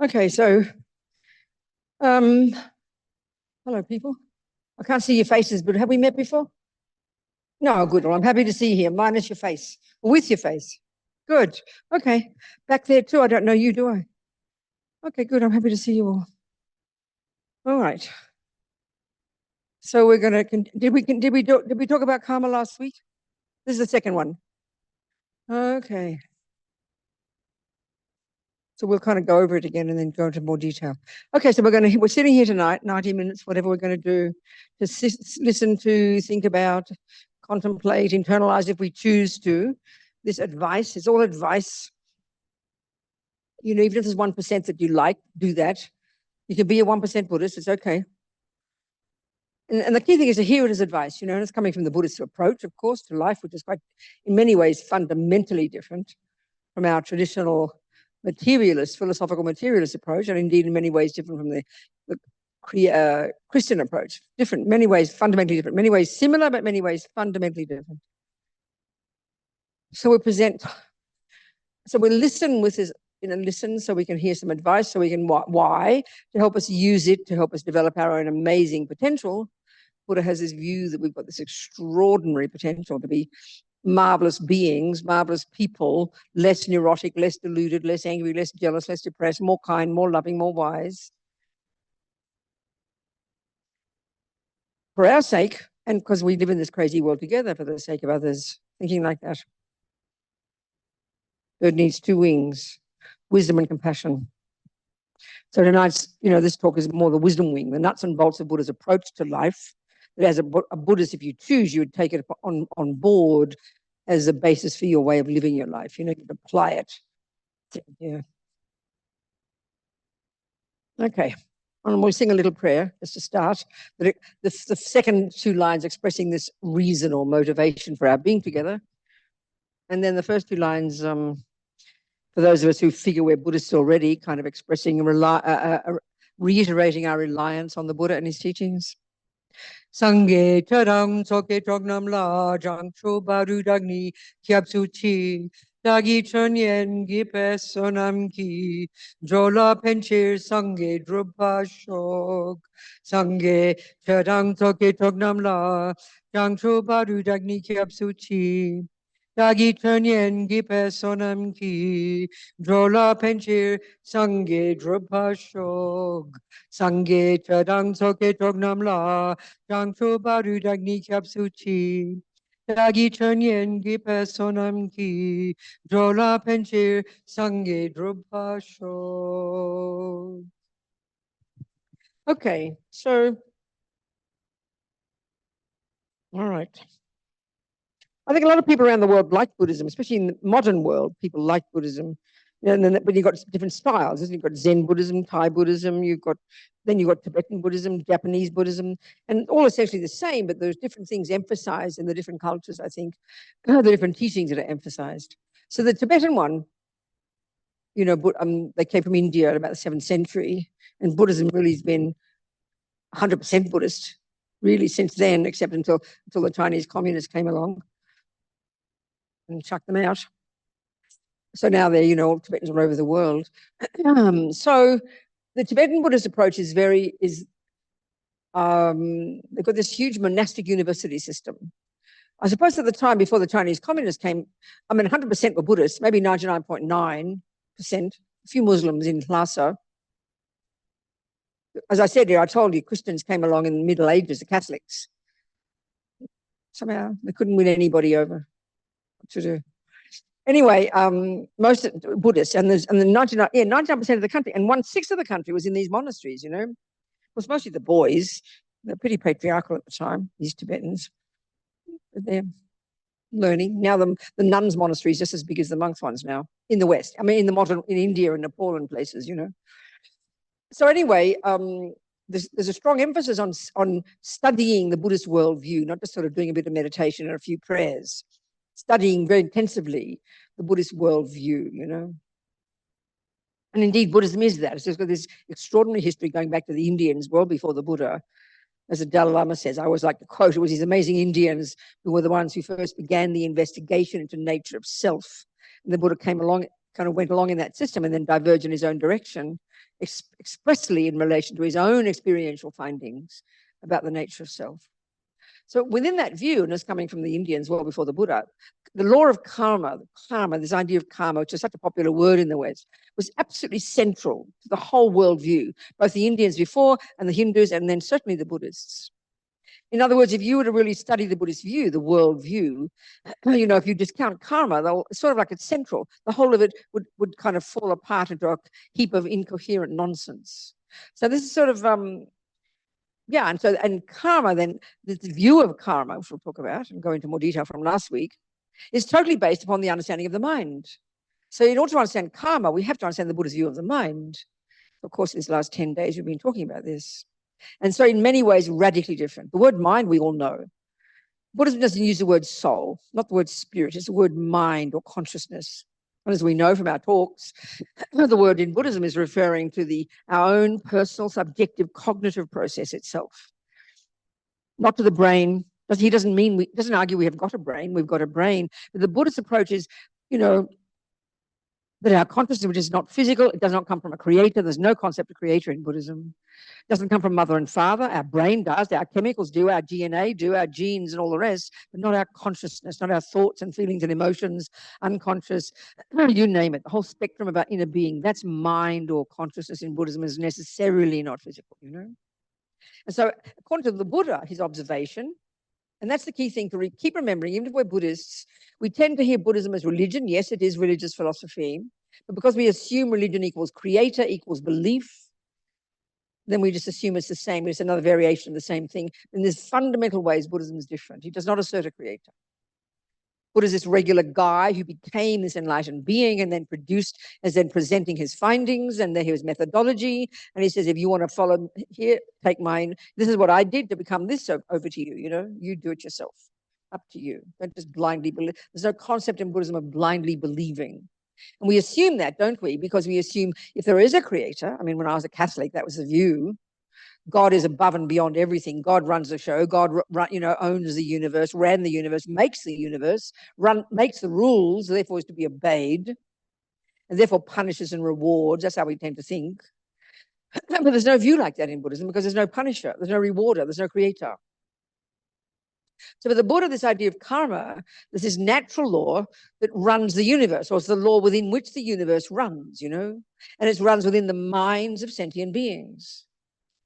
Okay, so, hello, people. I can't see your faces, but have we met before? No, good. Well, I'm happy to see you here, minus your face, with your face. Good. Okay. Back there too. I don't know you, do I? Okay, good. I'm happy to see you all. All right. So we're gonna. Did we talk about karma last week? This is the second one. Okay. So we'll kind of go over it again and then go into more detail. Okay, so we're sitting here tonight, 90 minutes, whatever we're going to do, to listen to, think about, contemplate, internalize if we choose to. This advice, it's all advice. You know, even if there's 1% that you like, do that. You can be a 1% Buddhist, it's okay. And the key thing is to hear it as advice, you know, and it's coming from the Buddhist approach, of course, to life, which is quite, in many ways, fundamentally different from our traditional materialist, philosophical materialist approach, and indeed in many ways different from the Christian approach. Different, many ways fundamentally different, many ways similar, but many ways fundamentally different. So we'll listen with this, you know, listen so we can hear some advice, so we can why, to help us use it, to help us develop our own amazing potential. Buddha has this view that we've got this extraordinary potential to be marvelous beings, marvelous people, less neurotic, less deluded, less angry, less jealous, less depressed, more kind, more loving, more wise. For our sake, and because we live in this crazy world together, for the sake of others, thinking like that. Bird needs two wings, wisdom and compassion. So tonight's, you know, this talk is more the wisdom wing, the nuts and bolts of Buddha's approach to life. That as a Buddhist, if you choose, you would take it on board as a basis for your way of living your life. You know, you apply it. Yeah. Okay. And we'll sing a little prayer just to start. But the second two lines expressing this reason or motivation for our being together. And then the first two lines, for those of us who figure we're Buddhists already, kind of expressing, reiterating our reliance on the Buddha and his teachings. Sangye tarang soke tognam la jang cho baru dagni kyapsu chi dagi chonyen gipe sonam ki jola penchir sangye drupa shok sangye tarang soke tognam la jang cho baru dagni kyapsu chi dagi chonyen gipe sonam ki jola penchir sangye drupa shok sangye tarang soke tognam la Jangcho baru dagni kyapsuchi. Dagi chonyen gipe sonam ki. Jola penchir sangye drupasho. Okay, so, all right. I think a lot of people around the world like Buddhism, especially in the modern world, people like Buddhism. And then, but you've got different styles. You've got Zen Buddhism, Thai Buddhism, you've got Tibetan Buddhism, Japanese Buddhism, and all essentially the same, but there's different things emphasized in the different cultures, I think, the different teachings that are emphasized. So the Tibetan one, you know, they came from India at about the 7th century, and Buddhism really has been 100% Buddhist, really since then, except until the Chinese communists came along and chucked them out. So now they're, you know, Tibetans all over the world. So the Tibetan Buddhist approach is they've got this huge monastic university system. I suppose at the time before the Chinese communists came, 100% were Buddhists, maybe 99.9%, a few Muslims in Lhasa. As I said here, I told you Christians came along in the Middle Ages, the Catholics. Somehow they couldn't win anybody over. What to do? Anyway, most Buddhists, and the 99% of the country, and 1/6 of the country was in these monasteries, you know. It was mostly the boys. They're pretty patriarchal at the time, these Tibetans. But they're learning. Now the nuns' monasteries just as big as the monks' ones now in the West. In India and Nepal and places, you know. So anyway, there's a strong emphasis on studying the Buddhist worldview, not just sort of doing a bit of meditation and a few prayers. Studying very intensively the Buddhist worldview, you know. And indeed, Buddhism is that. It's just got this extraordinary history going back to the Indians well before the Buddha. As the Dalai Lama says, I always like to quote, it was these amazing Indians who were the ones who first began the investigation into nature of self. And the Buddha came along kind of went along in that system and then diverged in his own direction, expressly in relation to his own experiential findings about the nature of self. So within that view, and it's coming from the Indians well before the Buddha, the law of karma, this idea of karma, which is such a popular word in the West, was absolutely central to the whole worldview, both the Indians before and the Hindus, and then certainly the Buddhists. In other words, if you were to really study the Buddhist view, the world view, if you discount karma, it's sort of like it's central. The whole of it would kind of fall apart into a heap of incoherent nonsense. So this is sort of, and karma, then, the view of karma, which we'll talk about and go into more detail from last week, is totally based upon the understanding of the mind. So in order to understand karma, we have to understand the Buddha's view of the mind. Of course, these last 10 days, we've been talking about this. And so in many ways, radically different. The word mind, we all know. Buddhism doesn't use the word soul, not the word spirit. It's the word mind or consciousness. And as we know from our talks, the word in Buddhism is referring to our own personal, subjective, cognitive process itself, not to the brain. He doesn't argue we have got a brain. We've got a brain. But the Buddhist approach is, that our consciousness, which is not physical, it does not come from a creator. There's no concept of creator in Buddhism. It doesn't come from mother and father. Our brain does, our chemicals do, our DNA do, our genes and all the rest, but not our consciousness, not our thoughts and feelings and emotions, unconscious, you name it, the whole spectrum of our inner being. That's mind or consciousness in Buddhism is necessarily not physical, And so according to the Buddha, his observation, and that's the key thing to keep remembering, even if we're Buddhists, we tend to hear Buddhism as religion. Yes, it is religious philosophy. But because we assume religion equals creator, equals belief, then we just assume it's the same. It's another variation of the same thing. In there's fundamental ways Buddhism is different. He does not assert a creator. Buddha is this regular guy who became this enlightened being and then presenting his findings and then his methodology. And he says, if you want to follow here, take mine. This is what I did to become this, so over to you. You do it yourself. Up to you. Don't just blindly believe. There's no concept in Buddhism of blindly believing. And we assume that, don't we? Because we assume if there is a creator, I mean, when I was a Catholic, that was the view. God is above and beyond everything. God runs the show. God, owns the universe, ran the universe, makes the universe, makes the rules, therefore is to be obeyed, and therefore punishes and rewards. That's how we tend to think. But there's no view like that in Buddhism because there's no punisher, there's no rewarder, there's no creator. So for the Buddha, this idea of karma, there's this natural law that runs the universe, or it's the law within which the universe runs, and it runs within the minds of sentient beings.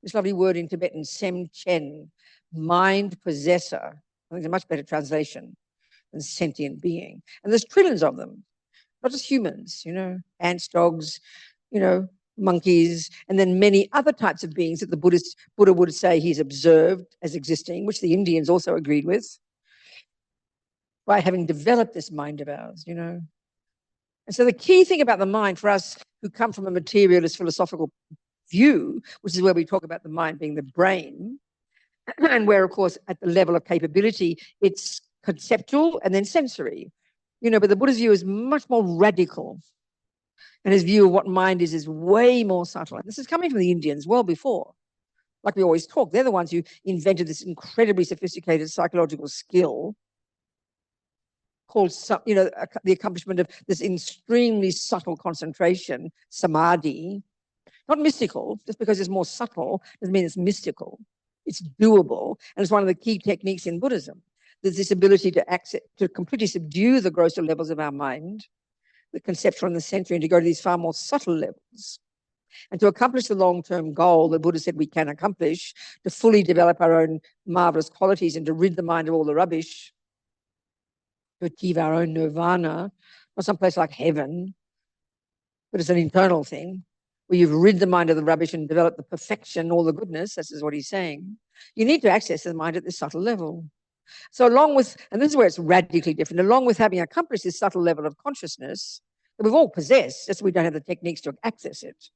This lovely word in Tibetan, sem-chen, mind possessor. I think it's a much better translation than sentient being. And there's trillions of them, not just humans, ants, dogs, monkeys, and then many other types of beings that the Buddha would say he's observed as existing, which the Indians also agreed with, by having developed this mind of ours, And so the key thing about the mind for us who come from a materialist philosophical view, which is where we talk about the mind being the brain, and where, of course, at the level of capability, it's conceptual and then sensory. But the Buddha's view is much more radical. And his view of what mind is way more subtle. And this is coming from the Indians well before. Like we always talk, they're the ones who invented this incredibly sophisticated psychological skill called, the accomplishment of this extremely subtle concentration, samadhi. Not mystical, just because it's more subtle doesn't mean it's mystical. It's doable, and it's one of the key techniques in Buddhism. There's this ability to completely subdue the grosser levels of our mind, the conceptual and the sensory, and to go to these far more subtle levels. And to accomplish the long-term goal that Buddha said we can accomplish, to fully develop our own marvelous qualities and to rid the mind of all the rubbish, to achieve our own nirvana, not someplace like heaven, but it's an internal thing, where you've rid the mind of the rubbish and developed the perfection, all the goodness, this is what he's saying. You need to access the mind at this subtle level. So and this is where it's radically different, along with having accomplished this subtle level of consciousness that we've all possessed, just we don't have the techniques to access it.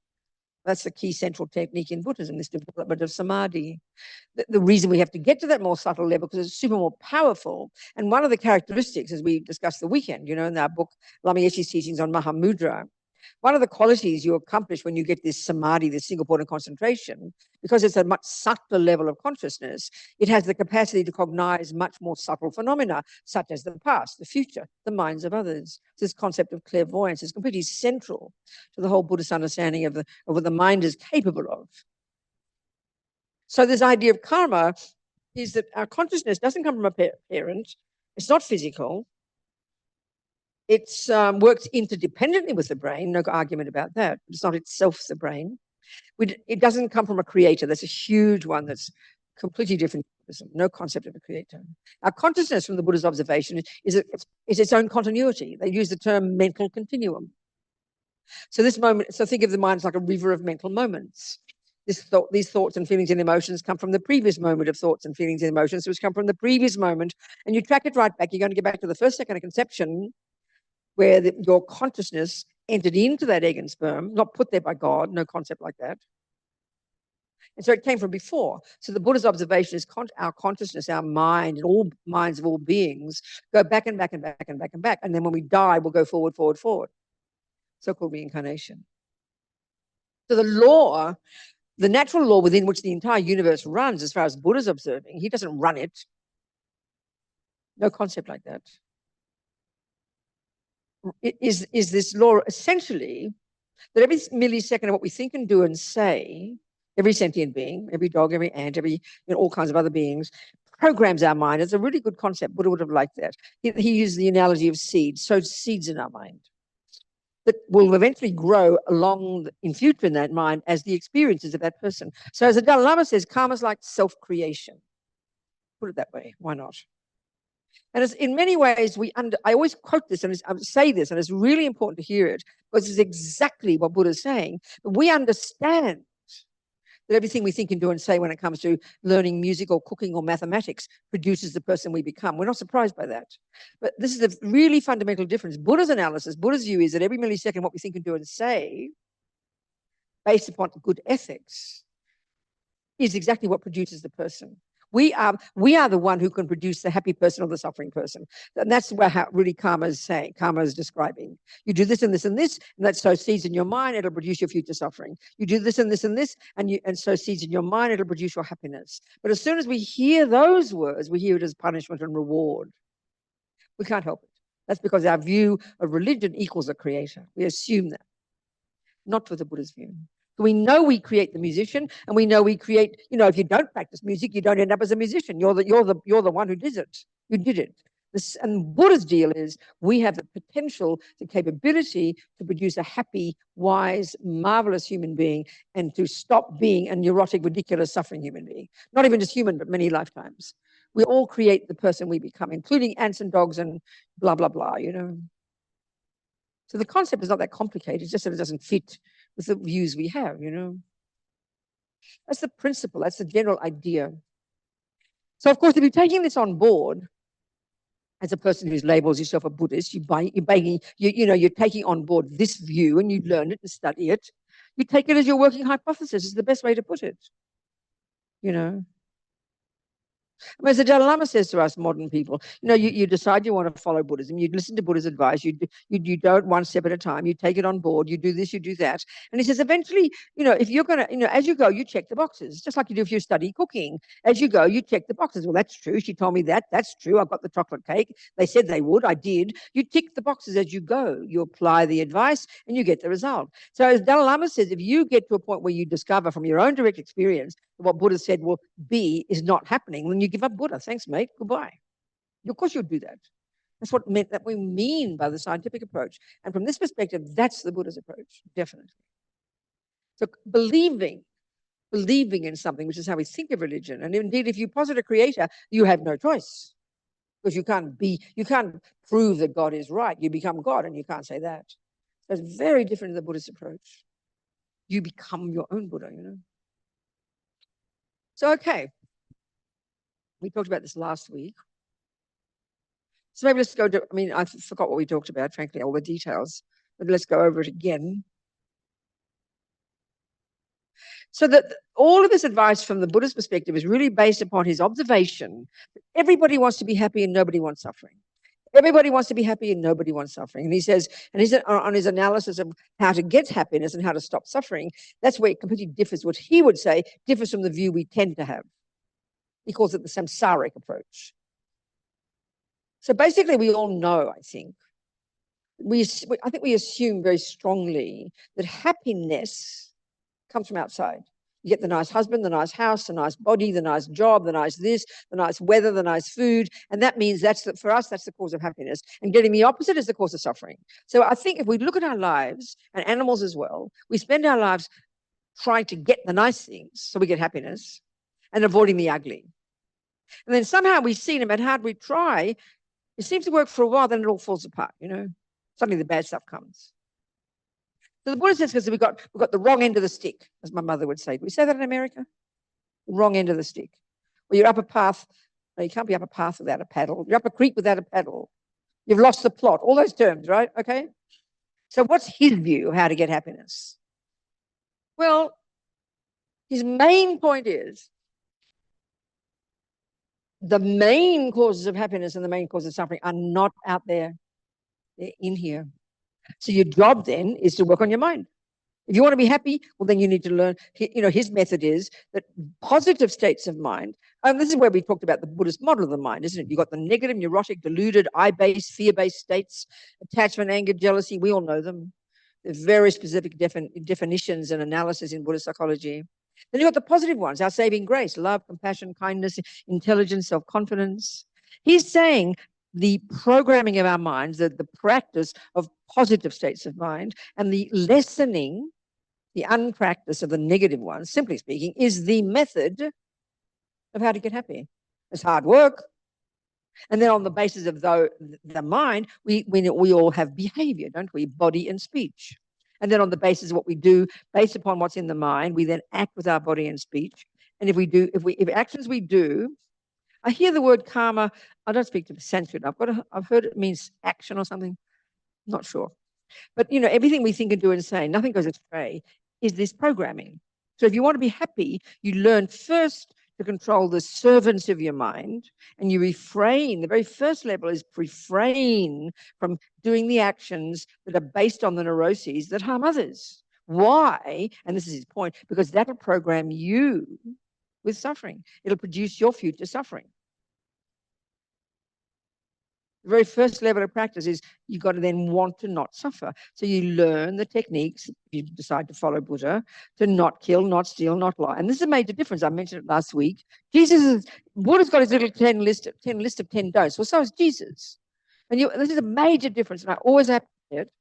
That's the key central technique in Buddhism, this development of samadhi. The reason we have to get to that more subtle level because it's super more powerful. And one of the characteristics, as we discussed the weekend, in our book, Lama Yeshe's teachings on Mahamudra, One of the qualities you accomplish when you get this samadhi, this single point of concentration, because it's a much subtler level of consciousness, it has the capacity to cognize much more subtle phenomena, such as the past, the future, the minds of others. This concept of clairvoyance is completely central to the whole Buddhist understanding of what the mind is capable of. So this idea of karma is that our consciousness doesn't come from a parent. It's not physical. It works interdependently with the brain, no argument about that. It's not itself the brain. It doesn't come from a creator. That's a huge one that's completely different. No concept of a creator. Our consciousness, from the Buddha's observation, is its own continuity. They use the term mental continuum. So think of the mind as like a river of mental moments. These thoughts and feelings and emotions come from the previous moment of thoughts and feelings and emotions, which come from the previous moment, and you track it right back. You're going to get back to the first second of conception, where your consciousness entered into that egg and sperm, not put there by God, no concept like that. And so it came from before. So the Buddha's observation is our consciousness, our mind, and all minds of all beings go back and back and back and back and back. And then when we die, we'll go forward, forward, forward. So-called reincarnation. So the natural law within which the entire universe runs, as far as Buddha's observing, he doesn't run it. No concept like that. Is this law essentially that every millisecond of what we think and do and say, every sentient being, every dog, every ant, all kinds of other beings, programs our mind. It's a really good concept. Buddha would have liked that. He used the analogy of seeds, sowed seeds in our mind that will eventually grow in future in that mind as the experiences of that person. So as the Dalai Lama says, karma is like self-creation. Put it that way. Why not? And it's, in many ways, I always quote this and I say this, and it's really important to hear it, because it's exactly what Buddha is saying. We understand that everything we think and do and say when it comes to learning music or cooking or mathematics produces the person we become. We're not surprised by that. But this is a really fundamental difference. Buddha's view is that every millisecond what we think and do and say, based upon good ethics, is exactly what produces the person. We are the one who can produce the happy person or the suffering person. And that's how really karma is describing. You do this and this and this, and that sows seeds in your mind, it'll produce your future suffering. You do this and this and this, and sow seeds in your mind, it'll produce your happiness. But as soon as we hear those words, we hear it as punishment and reward. We can't help it. That's because our view of religion equals a creator. We assume that. Not with the Buddha's view. We know we create the musician, and we know we create. If you don't practice music, you don't end up as a musician. You're the one who did it. You did it. And Buddha's deal is we have the potential, the capability to produce a happy, wise, marvelous human being, and to stop being a neurotic, ridiculous, suffering human being. Not even just human, but many lifetimes. We all create the person we become, including ants and dogs and blah blah blah. So the concept is not that complicated. It's just that it doesn't fit with the views we have, That's the principle. That's the general idea. So, of course, if you're taking this on board as a person who labels yourself a Buddhist, you're taking on board this view and you learn it and study it. You take it as your working hypothesis is the best way to put it, As the Dalai Lama says to us modern people, you decide you want to follow Buddhism, you listen to Buddha's advice, you don't one step at a time, you take it on board, you do this, you do that. And he says, eventually, if you're going to, as you go, you check the boxes, just like you do if you study cooking. As you go, you check the boxes. Well, that's true. She told me that. That's true. I got the chocolate cake. They said they would. I did. You tick the boxes as you go. You apply the advice and you get the result. So as Dalai Lama says, if you get to a point where you discover from your own direct experience what Buddha said will be is not happening, then you give up Buddha. Thanks, mate. Goodbye. Of course you'll do that. That's what we mean by the scientific approach. And from this perspective, that's the Buddha's approach, definitely. So believing in something, which is how we think of religion. And indeed, if you posit a creator, you have no choice. Because you can't prove that God is right. You become God, and you can't say that. That's very different to the Buddhist approach. You become your own Buddha, So, okay. We talked about this last week. So maybe let's go to, I forgot what we talked about, frankly, all the details. But let's go over it again. So that all of this advice from the Buddhist perspective is really based upon his observation that everybody wants to be happy and nobody wants suffering. Everybody wants to be happy and nobody wants suffering. And he says, and he's on his analysis of how to get happiness and how to stop suffering, that's where it completely differs. What he would say differs from the view we tend to have. He calls it the samsaric approach. So basically, we all know, I think, I think we assume very strongly that happiness comes from outside. You get the nice husband, the nice house, the nice body, the nice job, the nice this, the nice weather, the nice food. And that means for us, that's the cause of happiness. And getting the opposite is the cause of suffering. So I think if we look at our lives, and animals as well, we spend our lives trying to get the nice things so we get happiness and avoiding the ugly. And then somehow we see no matter how we try, it seems to work for a while, then it all falls apart, Suddenly the bad stuff comes. So the Buddha says, because we've got the wrong end of the stick, as my mother would say. Do we say that in America? The wrong end of the stick. Well, you're up a path. No, you can't be up a path without a paddle. You're up a creek without a paddle. You've lost the plot. All those terms, right? Okay. So what's his view of how to get happiness? Well, his main point is the main causes of happiness and the main causes of suffering are not out there. They're in here. So your job then is to work on your mind. If you want to be happy, well, then you need to learn. His method is that positive states of mind. This is where we talked about the Buddhist model of the mind, isn't it? You've got the negative, neurotic, deluded, I-based, fear-based states, attachment, anger, jealousy. We all know them. There's very specific definitions and analysis in Buddhist psychology. Then you've got the positive ones, our saving grace, love, compassion, kindness, intelligence, self-confidence. He's saying the programming of our minds, the practice of positive states of mind, and the lessening, the unpractice of the negative ones, simply speaking, is the method of how to get happy. It's hard work. And then on the basis of the mind, we all have behavior, don't we? Body and speech. And then on the basis of what we do, based upon what's in the mind, we then act with our body and speech. And if actions we do, I hear the word karma. I don't speak to Sanskrit. I've heard it means action or something. Not sure. But, everything we think and do and say, nothing goes astray, is this programming. So if you want to be happy, you learn first to control the servants of your mind, and you refrain. The very first level is refrain from doing the actions that are based on the neuroses that harm others. Why? And this is his point, because that'll program you with suffering. It'll produce your future suffering. The very first level of practice is you've got to then want to not suffer. So you learn the techniques, if you decide to follow Buddha, to not kill, not steal, not lie. And this is a major difference. I mentioned it last week. Buddha's got his little 10 list of 10 don'ts. Well, so is Jesus. And this is a major difference. And I always have to say it.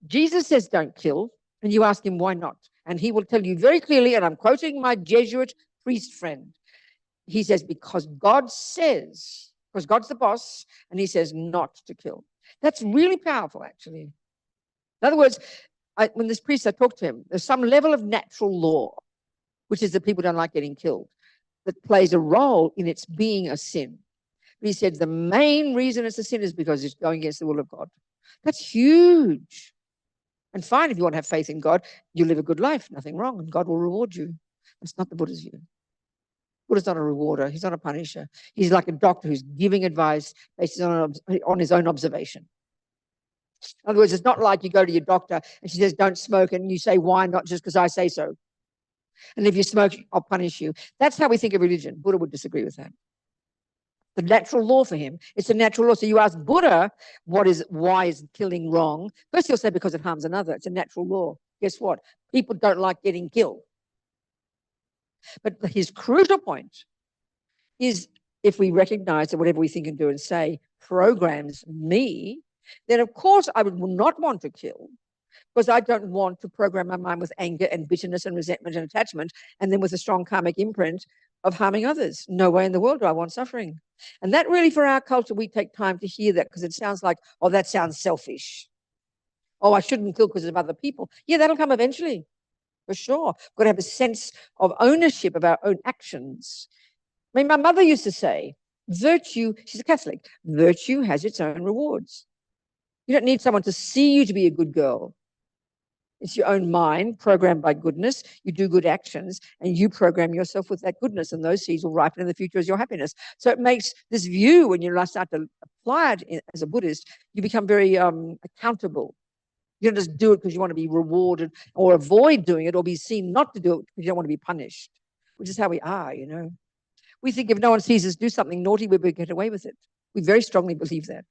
Jesus says don't kill, and you ask him why not. And he will tell you very clearly, and I'm quoting my Jesuit priest friend. He says, because God says, because God's the boss, and he says not to kill. That's really powerful, actually. In other words, when this priest, I talked to him, there's some level of natural law, which is that people don't like getting killed, that plays a role in its being a sin. But he said the main reason it's a sin is because it's going against the will of God. That's huge. And fine, if you want to have faith in God, you live a good life, nothing wrong, and God will reward you. That's not the Buddha's view. Buddha's not a rewarder. He's not a punisher. He's like a doctor who's giving advice based on his own observation. In other words, it's not like you go to your doctor and she says, don't smoke, and you say, why not? Just because I say so. And if you smoke, I'll punish you. That's how we think of religion. Buddha would disagree with that. The natural law for him, it's a natural law. So you ask Buddha, why is killing wrong? First he'll say because it harms another. It's a natural law. Guess what? People don't like getting killed. But his crucial point is, if we recognize that whatever we think and do and say programs me, then of course I will not want to kill, because I don't want to program my mind with anger and bitterness and resentment and attachment, and then with a strong karmic imprint of harming others. No way in the world do I want suffering. And that really, for our culture, we take time to hear that, because it sounds like, oh, that sounds selfish. Oh, I shouldn't kill because of other people. Yeah, that'll come eventually. For sure. We've got to have a sense of ownership of our own actions. I mean, my mother used to say, virtue, she's a Catholic, virtue has its own rewards. You don't need someone to see you to be a good girl. It's your own mind programmed by goodness. You do good actions and you program yourself with that goodness, and those seeds will ripen in the future as your happiness. So it makes this view, when you start to apply it as a Buddhist, you become very accountable. You don't just do it because you want to be rewarded, or avoid doing it, or be seen not to do it because you don't want to be punished, which is how we are, you know. We think if no one sees us do something naughty, we will get away with it. We very strongly believe that.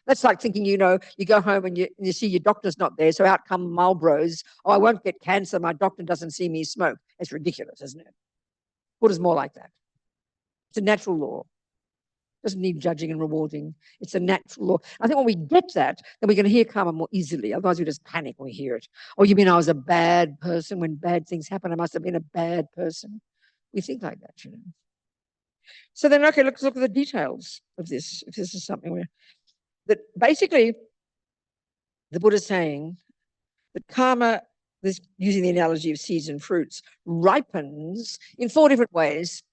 That's like thinking, you know, you go home and you see your doctor's not there, so out come Marlboros. Oh, I won't get cancer. My doctor doesn't see me smoke. It's ridiculous, isn't it? Buddha's more like that. It's a natural law. It doesn't need judging and rewarding. It's a natural law. I think when we get that, then we can hear karma more easily. Otherwise, we just panic when we hear it. Oh, you mean I was a bad person? When bad things happen, I must have been a bad person. We think like that, you know. So then, okay, let's look at the details of this. If this is something where that basically the Buddha is saying that karma, this using the analogy of seeds and fruits, ripens in 4 different ways.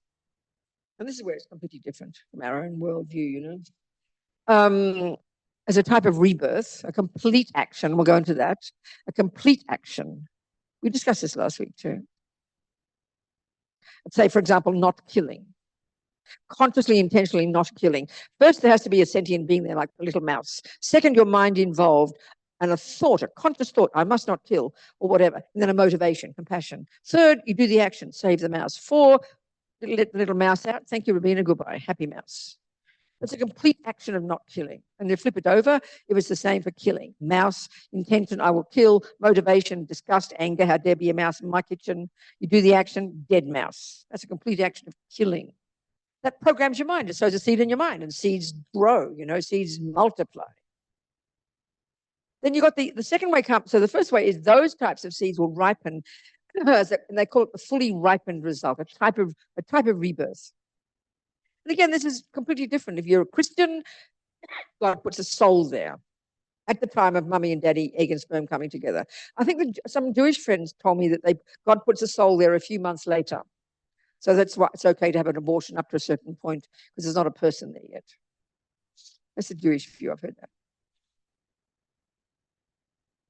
And this is where it's completely different from our own worldview, you know. As a type of rebirth, a complete action, we'll go into that, a complete action. We discussed this last week too. Let's say, for example, not killing. Consciously, intentionally not killing. First, there has to be a sentient being there, like a little mouse. Second, your mind involved, and a thought, a conscious thought, I must not kill, or whatever. And then a motivation, compassion. Third, you do the action, save the mouse. 4, let the little mouse out. Thank you, Robina, goodbye. Happy mouse. It's a complete action of not killing. And you flip it over, it was the same for killing. Mouse, intention, I will kill. Motivation, disgust, anger, how dare be a mouse in my kitchen. You do the action, dead mouse. That's a complete action of killing. That programs your mind. It sows a seed in your mind, and seeds grow, you know, seeds multiply. Then you got the second way comes. So the first way is those types of seeds will ripen, and they call it the fully ripened result, a type of rebirth. And again, this is completely different. If you're a Christian, God puts a soul there at the time of mummy and daddy, egg and sperm coming together. I think that some Jewish friends told me that God puts a soul there a few months later. So that's why it's okay to have an abortion up to a certain point, because there's not a person there yet. That's the Jewish view. I've heard that.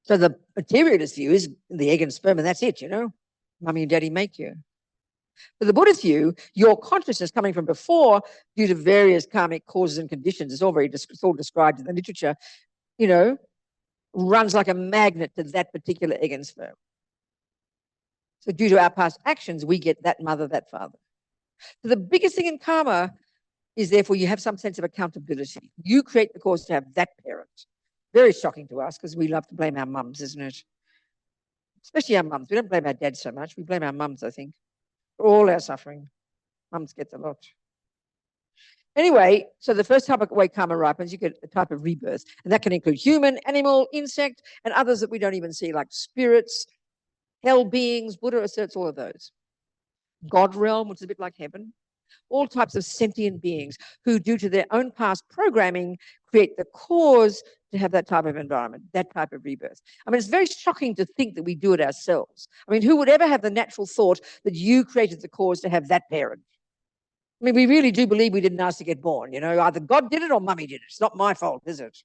So the materialist view is the egg and sperm, and that's it, you know. Mummy and daddy make you. For the Buddhist view, your consciousness coming from before, due to various karmic causes and conditions, it's all described in the literature, you know, runs like a magnet to that particular egg and sperm. So due to our past actions, we get that mother, that father. So the biggest thing in karma is, therefore, you have some sense of accountability. You create the cause to have that parent. Very shocking to us, because we love to blame our mums, isn't it? Especially our mums. We don't blame our dads so much. We blame our mums, I think, for all our suffering. Mums get a lot. Anyway, so the first type of way karma ripens, you get a type of rebirth. And that can include human, animal, insect, and others that we don't even see, like spirits, hell beings. Buddha asserts all of those. God realm, which is a bit like heaven. All types of sentient beings who, due to their own past programming, create the cause to have that type of environment, that type of rebirth. I mean, it's very shocking to think that we do it ourselves. I mean, who would ever have the natural thought that you created the cause to have that parent? I mean, we really do believe we didn't ask to get born, you know, either God did it or mummy did it. It's not my fault, is it?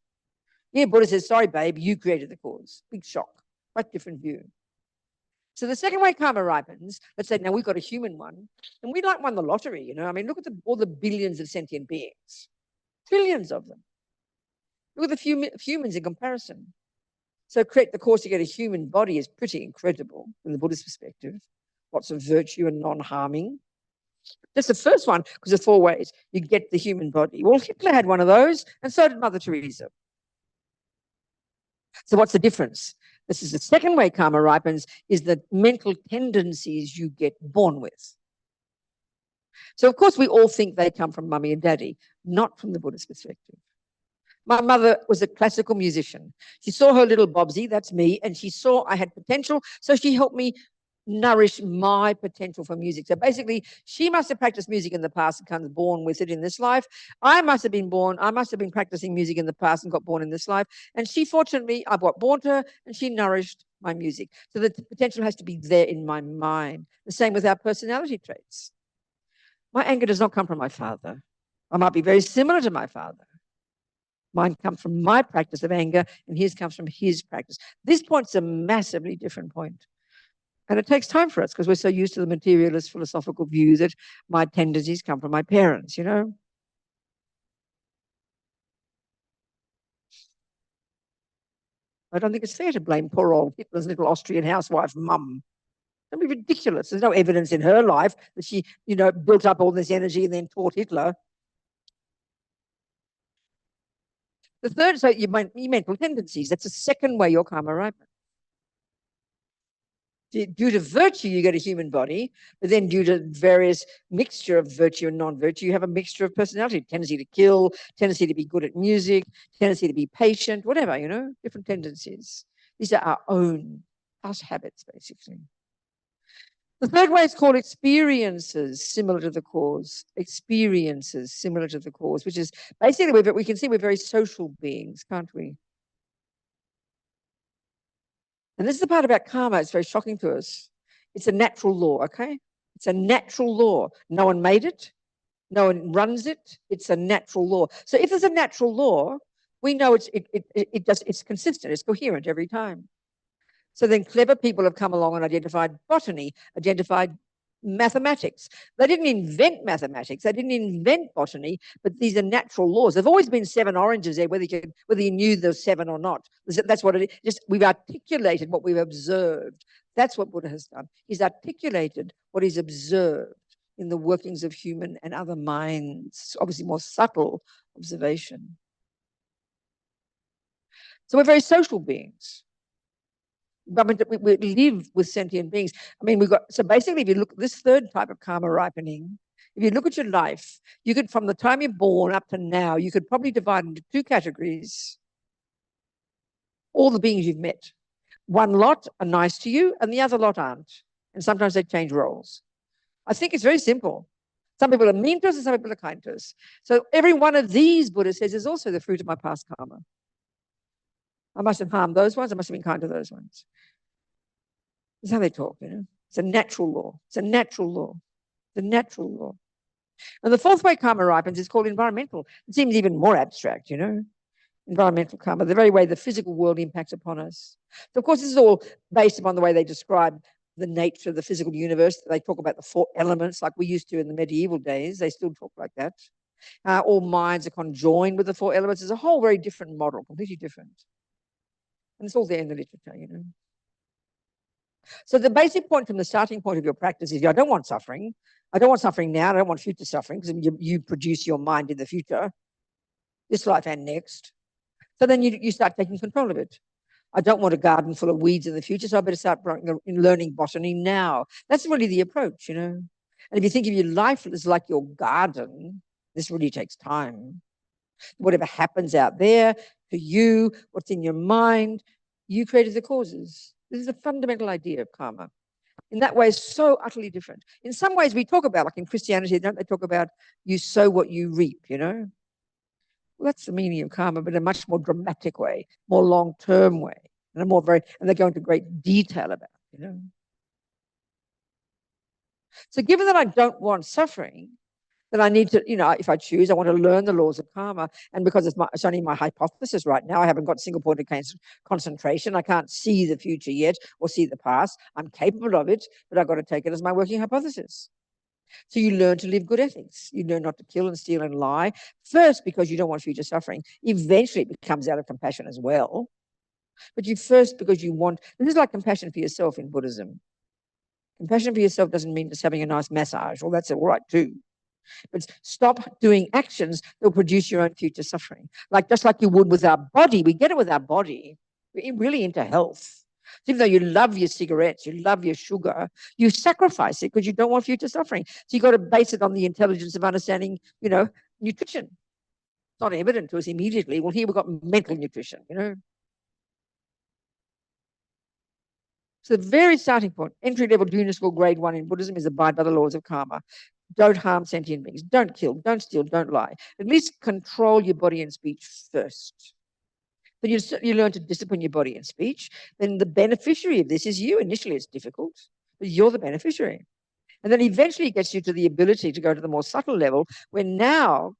Yeah, Buddha says, sorry, babe, you created the cause. Big shock. Quite different view. So the second way karma ripens, let's say now we've got a human one, and we like won the lottery, you know. I mean, look at all the billions of sentient beings, trillions of them. Look at the humans in comparison. So create the cause to get a human body is pretty incredible from the Buddhist perspective. Lots of virtue and non-harming. That's the first one, because there's 4 ways you get the human body. Well, Hitler had one of those, and so did Mother Teresa. So what's the difference? This is the second way karma ripens, is the mental tendencies you get born with. So, of course, we all think they come from mummy and daddy, not from the Buddhist perspective. My mother was a classical musician. She saw her little Bobsy, that's me, and she saw I had potential, so she helped me nourish my potential for music. So basically, she must have practiced music in the past and comes born with it in this life. I must have been practicing music in the past and got born in this life. And she, fortunately, I got born to her, and she nourished my music. So the potential has to be there in my mind. The same with our personality traits. My anger does not come from my father. I might be very similar to my father. Mine comes from my practice of anger, and his comes from his practice. This point's a massively different point. And it takes time for us because we're so used to the materialist philosophical view that my tendencies come from my parents, you know. I don't think it's fair to blame poor old Hitler's little Austrian housewife mum. That'd be ridiculous. There's no evidence in her life that she, built up all this energy and then taught Hitler. The third, so your mental tendencies. That's the second way your karma ripens. Due to virtue, you get a human body, but then due to various mixture of virtue and non-virtue, you have a mixture of personality, tendency to kill, tendency to be good at music, tendency to be patient, whatever, different tendencies. These are our own, us habits, basically. The third way is called experiences similar to the cause. Experiences similar to the cause, which is basically we can see we're very social beings, can't we? And this is the part about karma. It's very shocking to us. It's a natural law, okay? It's a natural law. No one made it. No one runs it. It's a natural law. So if there's a natural law, we know it's consistent. It's coherent every time. So then clever people have come along and identified botany, identified mathematics. They didn't invent mathematics. They didn't invent botany, but these are natural laws. There've always been 7 oranges there, whether you knew there's 7 or not. That's what it is. Just we've articulated what we've observed. That's what Buddha has done. He's articulated what he's observed in the workings of human and other minds, obviously more subtle observation. So we're very social beings. But we live with sentient beings. I mean, so basically, if you look at this third type of karma ripening, if you look at your life, you could, from the time you're born up to now, you could probably divide into 2 categories all the beings you've met. One lot are nice to you, and the other lot aren't. And sometimes they change roles. I think it's very simple. Some people are mean to us, and some people are kind to us. So every one of these, Buddha says, is also the fruit of my past karma. I must have harmed those ones. I must have been kind to those ones. That's how they talk, It's a natural law. It's a natural law. It's a natural law. And the fourth way karma ripens is called environmental. It seems even more abstract, Environmental karma, the very way the physical world impacts upon us. So, of course, this is all based upon the way they describe the nature of the physical universe. They talk about the 4 elements like we used to in the medieval days. They still talk like that. All minds are conjoined with the 4 elements. It's a whole very different model, completely different. And it's all there in the literature, So the basic point from the starting point of your practice is I don't want suffering. I don't want suffering now. I don't want future suffering because you produce your mind in the future, this life and next. So then you start taking control of it. I don't want a garden full of weeds in the future, so I better start learning botany now. That's really the approach, And if you think of your life as like your garden, this really takes time. Whatever happens out there to you, what's in your mind, you created the causes. This is a fundamental idea of karma. In that way, it's so utterly different. In some ways, we talk about, like in Christianity, don't they talk about you sow what you reap, Well, that's the meaning of karma, but in a much more dramatic way, more long-term way, and they go into great detail about it, So given that I don't want suffering, then I need to, if I choose, I want to learn the laws of karma. And because it's only my hypothesis right now, I haven't got single point of concentration. I can't see the future yet or see the past. I'm capable of it, but I've got to take it as my working hypothesis. So you learn to live good ethics. You learn not to kill and steal and lie. First, because you don't want future suffering. Eventually, it becomes out of compassion as well. But you first, because you want, this is like compassion for yourself in Buddhism. Compassion for yourself doesn't mean just having a nice massage. Well, that's all right too. But stop doing actions that will produce your own future suffering. Just like you would with our body. We get it with our body. We're really into health. So even though you love your cigarettes, you love your sugar, you sacrifice it because you don't want future suffering. So you've got to base it on the intelligence of understanding, nutrition. It's not evident to us immediately. Well, here we've got mental nutrition, So the very starting point, entry-level junior school grade 1 in Buddhism is abide by the laws of karma. Don't harm sentient beings. Don't kill. Don't steal. Don't lie. At least control your body and speech first. But you learn to discipline your body and speech. Then the beneficiary of this is you. Initially, it's difficult, but you're the beneficiary. And then eventually it gets you to the ability to go to the more subtle level where now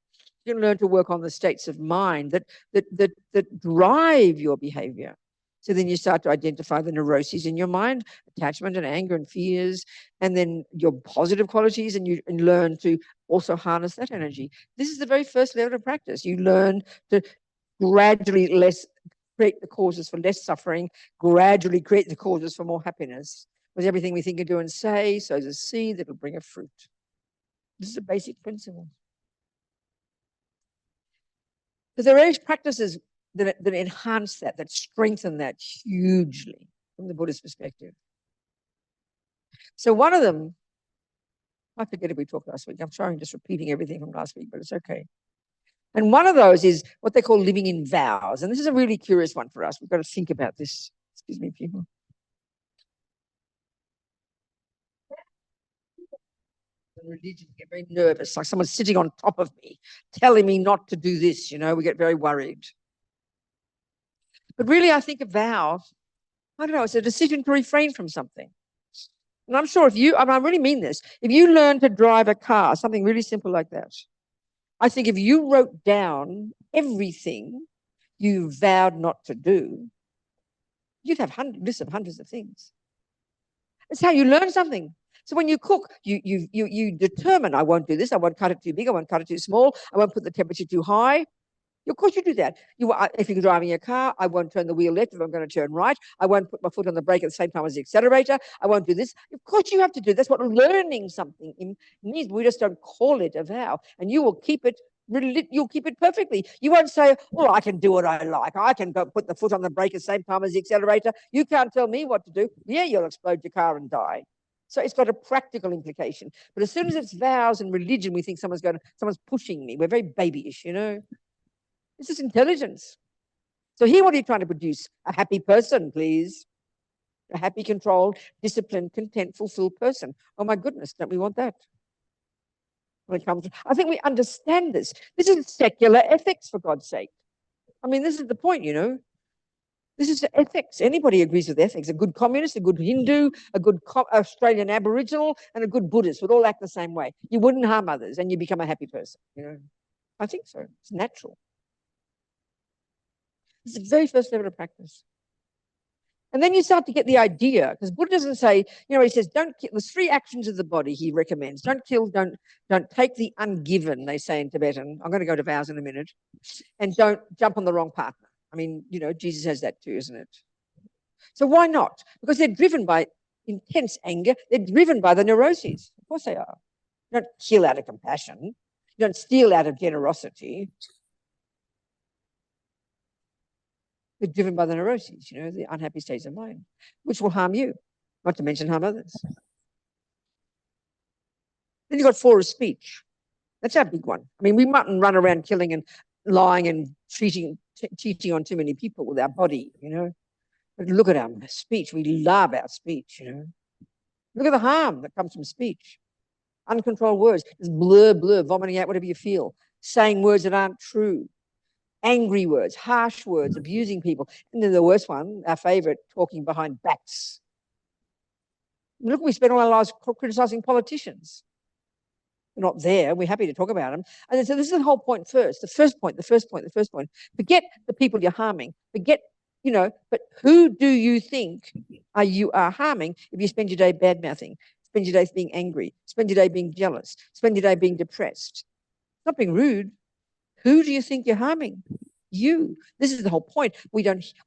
You can learn to work on the states of mind that drive your behavior. So then you start to identify the neuroses in your mind, attachment and anger and fears, and then your positive qualities, and you learn to also harness that energy. This is the very first level of practice. You learn to gradually create the causes for less suffering, gradually create the causes for more happiness. Because everything we think and do and say sows a seed that will bring a fruit. This is a basic principle. Because there are practices that enhance that strengthen that hugely from the Buddhist perspective. So one of them, I forget if we talked last week. I'm sorry, I'm just repeating everything from last week, but it's okay. And one of those is what they call living in vows. And this is a really curious one for us. We've got to think about this. Excuse me, people. Religion, get very nervous, like someone's sitting on top of me, telling me not to do this, we get very worried. But really, I think a vow, I don't know, it's a decision to refrain from something. And I'm sure I really mean this, if you learn to drive a car, something really simple like that, I think if you wrote down everything you vowed not to do, you'd have lists of hundreds of things. It's how you learn something. So when you cook, you determine, I won't do this, I won't cut it too big, I won't cut it too small, I won't put the temperature too high. Of course you do that. If you're driving a car, I won't turn the wheel left if I'm going to turn right. I won't put my foot on the brake at the same time as the accelerator. I won't do this. Of course you have to do. That's what learning something means. We just don't call it a vow. And you will keep it. You'll keep it perfectly. You won't say, well, I can do what I like. I can go put the foot on the brake at the same time as the accelerator. You can't tell me what to do. Yeah, you'll explode your car and die. So it's got a practical implication. But as soon as it's vows and religion, we think someone's pushing me. We're very babyish, This is intelligence. So here, what are you trying to produce? A happy person, please. A happy, controlled, disciplined, content, fulfilled person. Oh my goodness, don't we want that? When it comes, I think we understand this. This is secular ethics, for God's sake. I mean, this is the point, This is ethics. Anybody agrees with ethics. A good communist, a good Hindu, a good Australian Aboriginal, and a good Buddhist would all act the same way. You wouldn't harm others, and you become a happy person. I think so. It's natural. It's the very first level of practice. And then you start to get the idea, because Buddha doesn't say, he says, don't kill. There's 3 actions of the body he recommends. Don't kill, don't take the ungiven, they say in Tibetan. I'm going to go to vows in a minute. And don't jump on the wrong partner. I mean, Jesus has that too, isn't it? So why not? Because they're driven by intense anger. They're driven by the neuroses. Of course they are. You don't kill out of compassion. You don't steal out of generosity. They're driven by the neuroses, the unhappy states of mind, which will harm you, not to mention harm others. Then you've got 4 of speech. That's our big one. I mean, we mustn't run around killing and lying and cheating on too many people with our body, But look at our speech. We love our speech, Look at the harm that comes from speech. Uncontrolled words, just blur, vomiting out whatever you feel, saying words that aren't true. Angry words, harsh words, abusing people. And then the worst one, our favorite, talking behind backs. Look, we spend all our lives criticizing politicians. We're not there. We're happy to talk about them. And so this is the whole point first. The first point. Forget the people you're harming. Forget, but who do you think you are harming if you spend your day bad-mouthing, spend your day being angry, spend your day being jealous, spend your day being depressed? It's not being rude. Who do you think you're harming? You. This is the whole point. We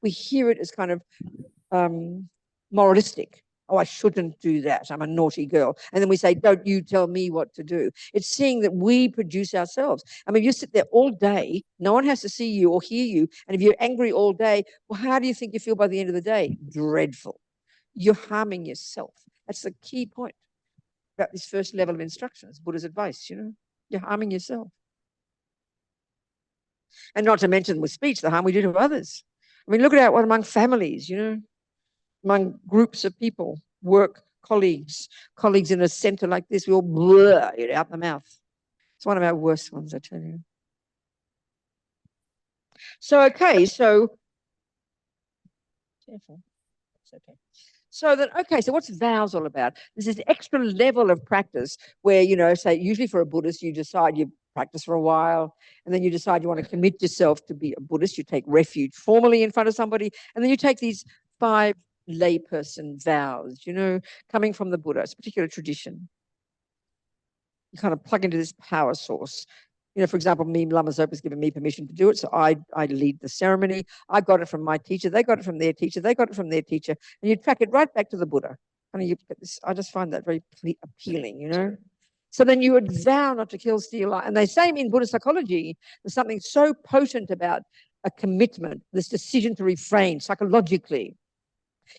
hear it as kind of moralistic. Oh, I shouldn't do that. I'm a naughty girl. And then we say, don't you tell me what to do. It's seeing that we produce ourselves. I mean, you sit there all day. No one has to see you or hear you. And if you're angry all day, well, how do you think you feel by the end of the day? Dreadful. You're harming yourself. That's the key point about this first level of instructions, Buddha's advice, You're harming yourself. And not to mention with speech, the harm we do to others. I mean, look at what among families, among groups of people, work, colleagues in a center like this, we all blur it out the mouth. It's one of our worst ones, I tell you. So, okay, careful. It's okay. So what's vows all about? There's this extra level of practice where, say, usually for a Buddhist, you decide practice for a while, and then you decide you want to commit yourself to be a Buddhist. You take refuge formally in front of somebody, and then you take these 5 layperson vows, coming from the Buddha. It's a particular tradition. You kind of plug into this power source. For example, Lama Zopa's given me permission to do it, so I lead the ceremony. I got it from my teacher. They got it from their teacher. They got it from their teacher. And you track it right back to the Buddha. I just find that very appealing, So then you would vow not to kill, steal, lie. And they say in Buddhist psychology, there's something so potent about a commitment, this decision to refrain psychologically.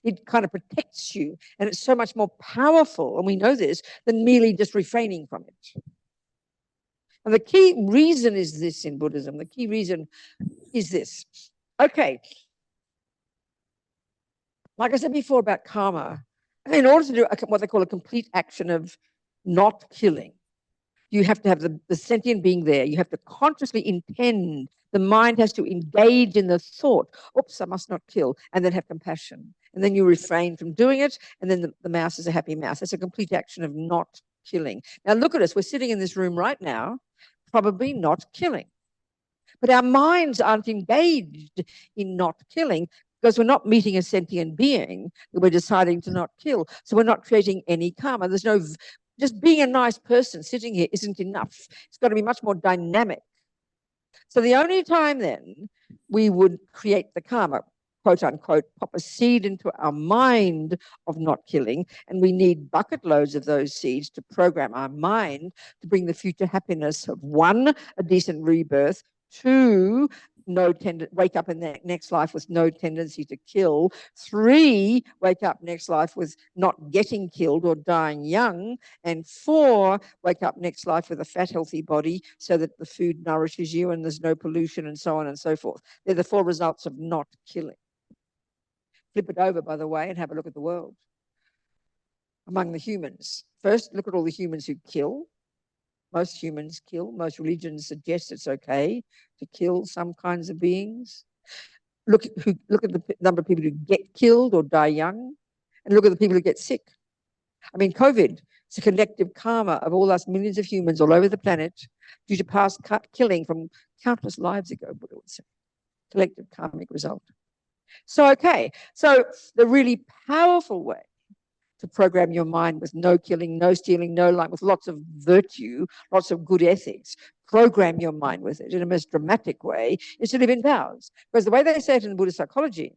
It kind of protects you, and it's so much more powerful, and we know this, than merely just refraining from it. And the key reason is this in Buddhism. The key reason is this. Okay. Like I said before about karma, in order to do what they call a complete action of not killing, you have to have the sentient being there. You have to consciously intend. The mind has to engage in the thought, oops, I must not kill, and then have compassion. And then you refrain from doing it, and then the mouse is a happy mouse. That's a complete action of not killing. Now look at us. We're sitting in this room right now, probably not killing. But our minds aren't engaged in not killing because we're not meeting a sentient being that we're deciding to not kill. So we're not creating any karma. There's no, just being a nice person sitting here isn't enough. It's got to be much more dynamic. So the only time then we would create the karma, quote unquote, pop a seed into our mind of not killing, and we need bucket loads of those seeds to program our mind to bring the future happiness of 1, a decent rebirth, 2, wake up in the next life with no tendency to kill, 3, wake up next life with not getting killed or dying young, and 4, wake up next life with a fat, healthy body so that the food nourishes you and there's no pollution and so on and so forth. They're the 4 results of not killing. Flip it over, by the way, and have a look at the world. Among the humans, first, look at all the humans who kill. Most humans kill. Most religions suggest it's okay to kill some kinds of beings. Look at the number of people who get killed or die young, and look at the people who get sick. I mean, COVID, it's a collective karma of all us millions of humans all over the planet due to past killing from countless lives ago, Buddha would say. Collective karmic result. So, okay, so the really powerful way to program your mind with no killing, no stealing, no lying, with lots of virtue, lots of good ethics, program your mind with it in a most dramatic way, is to live in vows. Because the way they say it in Buddhist psychology,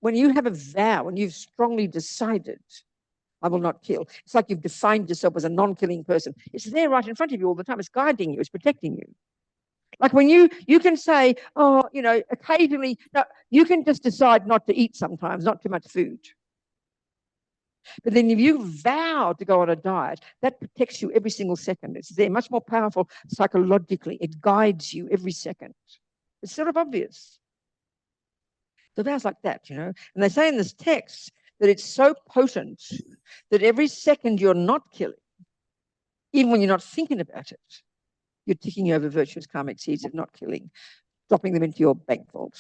when you have a vow, when you've strongly decided, I will not kill, it's like you've defined yourself as a non-killing person. It's there right in front of you all the time. It's guiding you. It's protecting you. Like when you can say, oh, occasionally, no, you can just decide not to eat sometimes, not too much food. But then if you vow to go on a diet, that protects you every single second. It's there, much more powerful psychologically. It guides you every second. It's sort of obvious. So vows like that, And they say in this text that it's so potent that every second you're not killing, even when you're not thinking about it, you're ticking over virtuous karmic seeds of not killing, dropping them into your bank vault.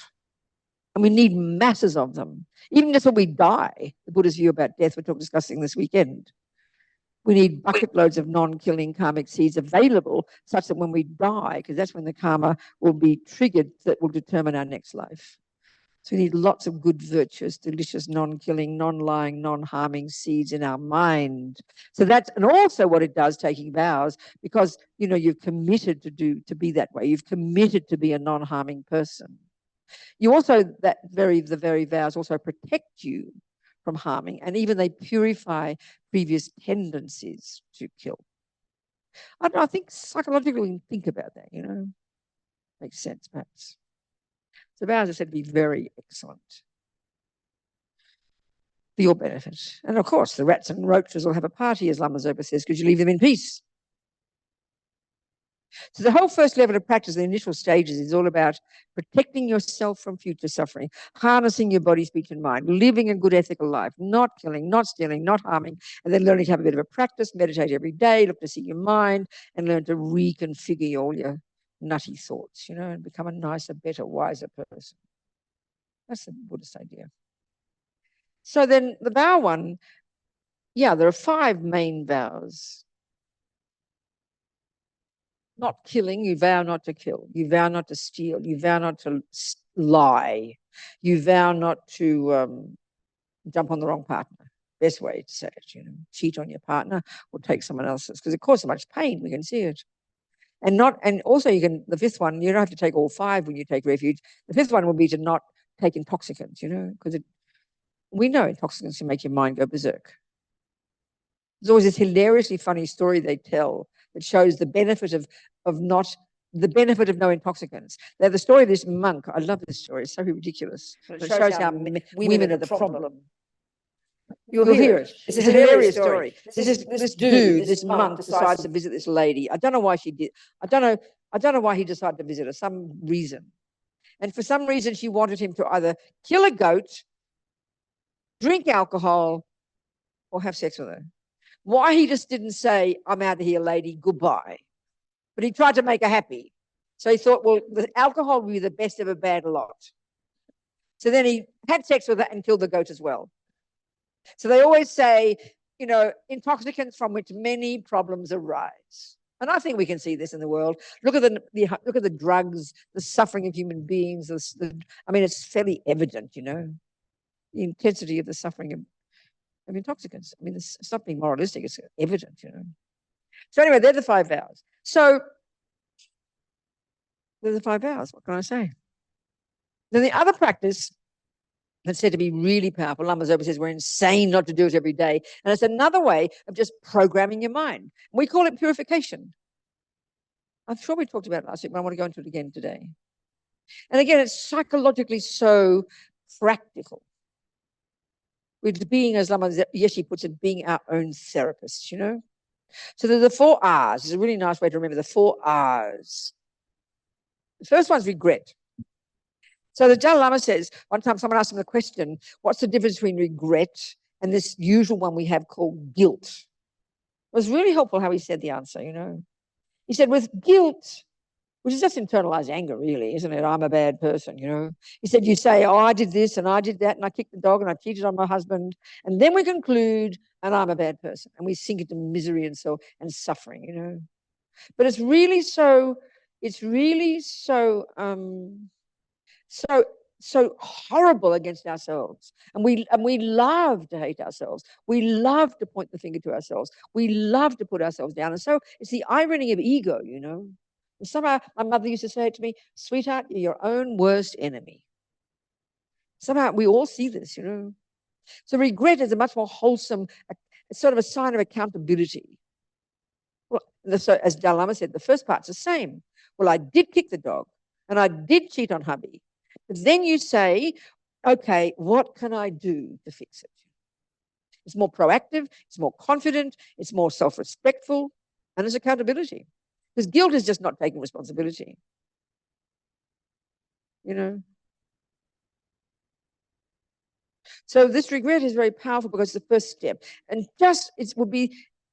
And we need masses of them. Even just when we die, the Buddha's view about death, we're discussing this weekend. We need bucket loads of non-killing karmic seeds available such that when we die, because that's when the karma will be triggered that will determine our next life. So we need lots of good, virtuous, delicious, non-killing, non-lying, non-harming seeds in our mind. So that's, and also what it does, taking vows, because, you've committed to be that way. You've committed to be a non-harming person. You also, the very vows also protect you from harming, and even they purify previous tendencies to kill. I don't know, I think psychologically we can think about that, Makes sense, perhaps. So vows are said to be very excellent for your benefit. And of course, the rats and roaches will have a party, as Lama Zopa says, because you leave them in peace. So the whole first level of practice, the initial stages, is all about protecting yourself from future suffering, harnessing your body, speech, and mind, living a good ethical life, not killing, not stealing, not harming, and then learning to have a bit of a practice, meditate every day, look to see your mind, and learn to reconfigure all your nutty thoughts, and become a nicer, better, wiser person. That's the Buddhist idea. So then the vow one, there are 5 main vows. not killing, you vow not to kill. You vow not to steal. You vow not to lie. You vow not to jump on the wrong partner. Best way to say it, cheat on your partner or take someone else's, because it causes so much pain. We can see it. And also the fifth one, you don't have to take all five when you take refuge. The fifth one will be to not take intoxicants, because we know intoxicants can make your mind go berserk. There's always this hilariously funny story they tell that shows the benefit of no intoxicants. They're the story of this monk. I love this story. It's so ridiculous. It shows how women are the problem. You'll hear it. It's a hilarious story. This dude, this monk, decides to visit this lady. I don't know why she did. I don't know why he decided to visit her. Some reason. And for some reason, she wanted him to either kill a goat, drink alcohol, or have sex with her. Why he just didn't say, "I'm out of here, lady, goodbye." But he tried to make her happy. So he thought, well, the alcohol will be the best of a bad lot. So then he had sex with her and killed the goat as well. So they always say, intoxicants from which many problems arise. And I think we can see this in the world. Look at the drugs, the suffering of human beings. It's fairly evident, the intensity of the suffering of intoxicants. It's not being moralistic, it's evident, So anyway, they're the 5 vows. So they're the 5 vows. What can I say? Then the other practice that's said to be really powerful, Lama Zopa says we're insane not to do it every day. And it's another way of just programming your mind. We call it purification. I'm sure we talked about it last week, but I want to go into it again today. And again, it's psychologically so practical. With being, as Lama Yeshe puts it, being our own therapist, So there's the 4 R's. It's a really nice way to remember the 4 R's. The first one's regret. So the Dalai Lama says, one time someone asked him the question, what's the difference between regret and this usual one we have called guilt? It was really helpful how he said the answer, He said, with guilt, which is just internalized anger, really, isn't it? I'm a bad person, He said, you say, oh, I did this and I did that and I kicked the dog and I cheated on my husband. And then we conclude, and I'm a bad person. And we sink into misery and suffering, But it's really so horrible against ourselves, and we love to hate ourselves. We love to point the finger to ourselves. We love to put ourselves down, and so it's the irony of ego, And somehow my mother used to say it to me, "Sweetheart, you're your own worst enemy." Somehow we all see this, So regret is a much more wholesome, it's sort of a sign of accountability. Well, so as Dalai Lama said, the first part's the same. Well, I did kick the dog, and I did cheat on hubby. But then you say, okay, what can I do to fix it? It's more proactive, it's more confident, it's more self-respectful, and it's accountability. Because guilt is just not taking responsibility. So this regret is very powerful because it's the first step. And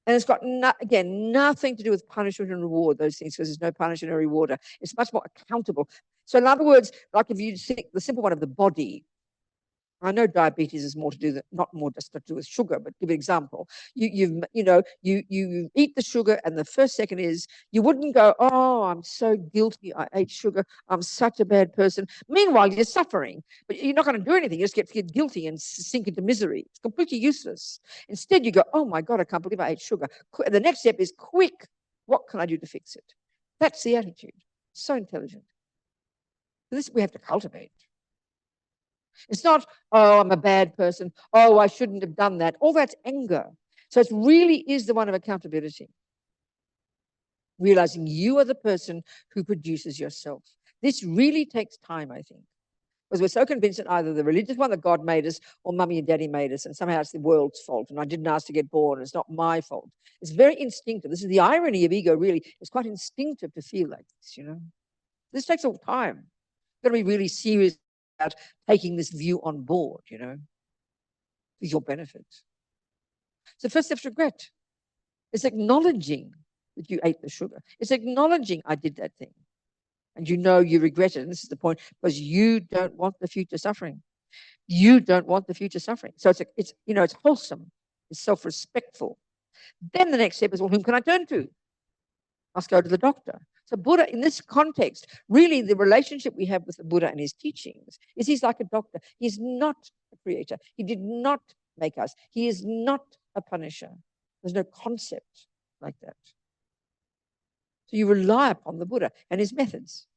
it's got, nothing to do with punishment and reward, those things, because there's no punishment or reward. It's much more accountable. So in other words, like if you think the simple one of the body, I know diabetes is not more just to do with sugar, but give an example. You eat the sugar, and the first second is you wouldn't go, oh, I'm so guilty, I ate sugar, I'm such a bad person. Meanwhile, you're suffering, but you're not going to do anything. You just get guilty and sink into misery. It's completely useless. Instead, you go, oh my God, I can't believe I ate sugar. The next step is quick. What can I do to fix it? That's the attitude. So intelligent. This we have to cultivate. It's not, oh, I'm a bad person. Oh, I shouldn't have done that. All that's anger. So it really is the one of accountability. Realizing you are the person who produces yourself. This really takes time, I think. Because we're so convinced that either the religious one that God made us or mummy and daddy made us, and somehow it's the world's fault, and I didn't ask to get born, and it's not my fault. It's very instinctive. This is the irony of ego, really. It's quite instinctive to feel like this, This takes all time. You've got to be really serious about taking this view on board, for your benefit. So first step's regret. It's acknowledging that you ate the sugar. It's acknowledging I did that thing. And you regret it. And this is the point, because you don't want the future suffering. You don't want the future suffering. So it's wholesome. It's self-respectful. Then the next step is, well, whom can I turn to? Must go to the doctor. So Buddha, in this context, really the relationship we have with the Buddha and his teachings is he's like a doctor. He's not a creator. He did not make us. He is not a punisher. There's no concept like that. So you rely upon the Buddha and his methods.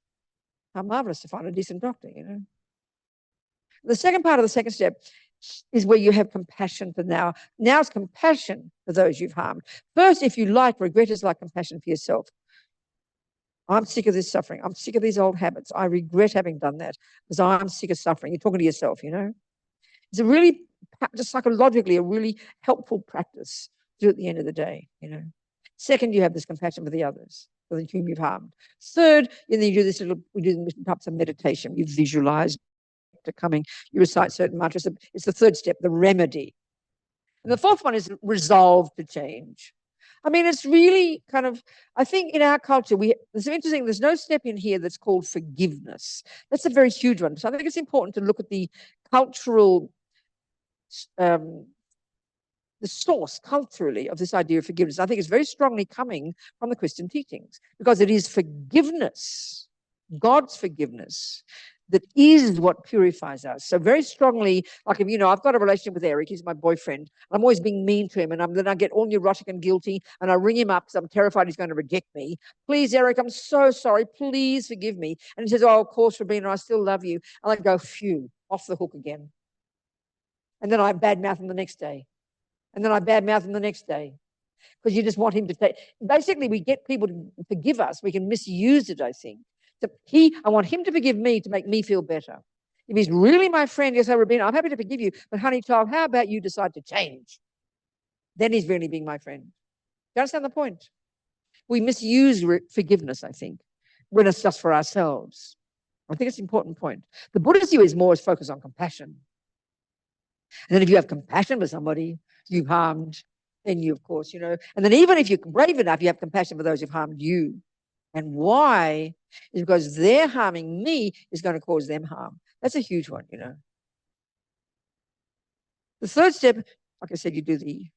How marvelous to find a decent doctor, you know. The second part of the second step is where you have compassion for now. Now it's compassion for those you've harmed. First, if you like, regret is like compassion for yourself. I'm sick of this suffering. I'm sick of these old habits. I regret having done that because I'm sick of suffering. You're talking to yourself, you know. It's a really, just psychologically, a really helpful practice to do at the end of the day, you know. Second, you have this compassion for the others, for the whom you've harmed. Third, and then you do this little, we do different types of meditation. You visualize coming, you recite certain mantras. It's the third step, the remedy. And the fourth one is resolve to change. I mean, it's really kind of, I think in our culture, there's interesting, there's no step in here that's called forgiveness. That's a very huge one. So I think it's important to look at the cultural, the source culturally of this idea of forgiveness. I think it's very strongly coming from the Christian teachings because it is forgiveness, God's forgiveness, that is what purifies us. So very strongly, like if, you know, I've got a relationship with Eric, he's my boyfriend. I'm always being mean to him, and then I get all neurotic and guilty, and I ring him up because I'm terrified he's going to reject me. Please, Eric, I'm so sorry. Please forgive me. And he says, oh, of course, Robina, I still love you. And I go, phew, off the hook again. And then I badmouth him the next day. And then I badmouth him the next day. Because you just want him to take. Basically, we get people to forgive us. We can misuse it, I think. So I want him to forgive me to make me feel better. If he's really my friend, yes, Robina, I'm happy to forgive you. But honey, child, how about you decide to change? Then he's really being my friend. Do you understand the point? We misuse forgiveness, I think, when it's just for ourselves. I think it's an important point. The Buddhist view is more focused on compassion. And then if you have compassion for somebody you've harmed, then you, of course, you know. And then even if you're brave enough, you have compassion for those who've harmed you. And why? Is because their harming me is going to cause them harm. That's a huge one, you know. The third step, like I said, you do the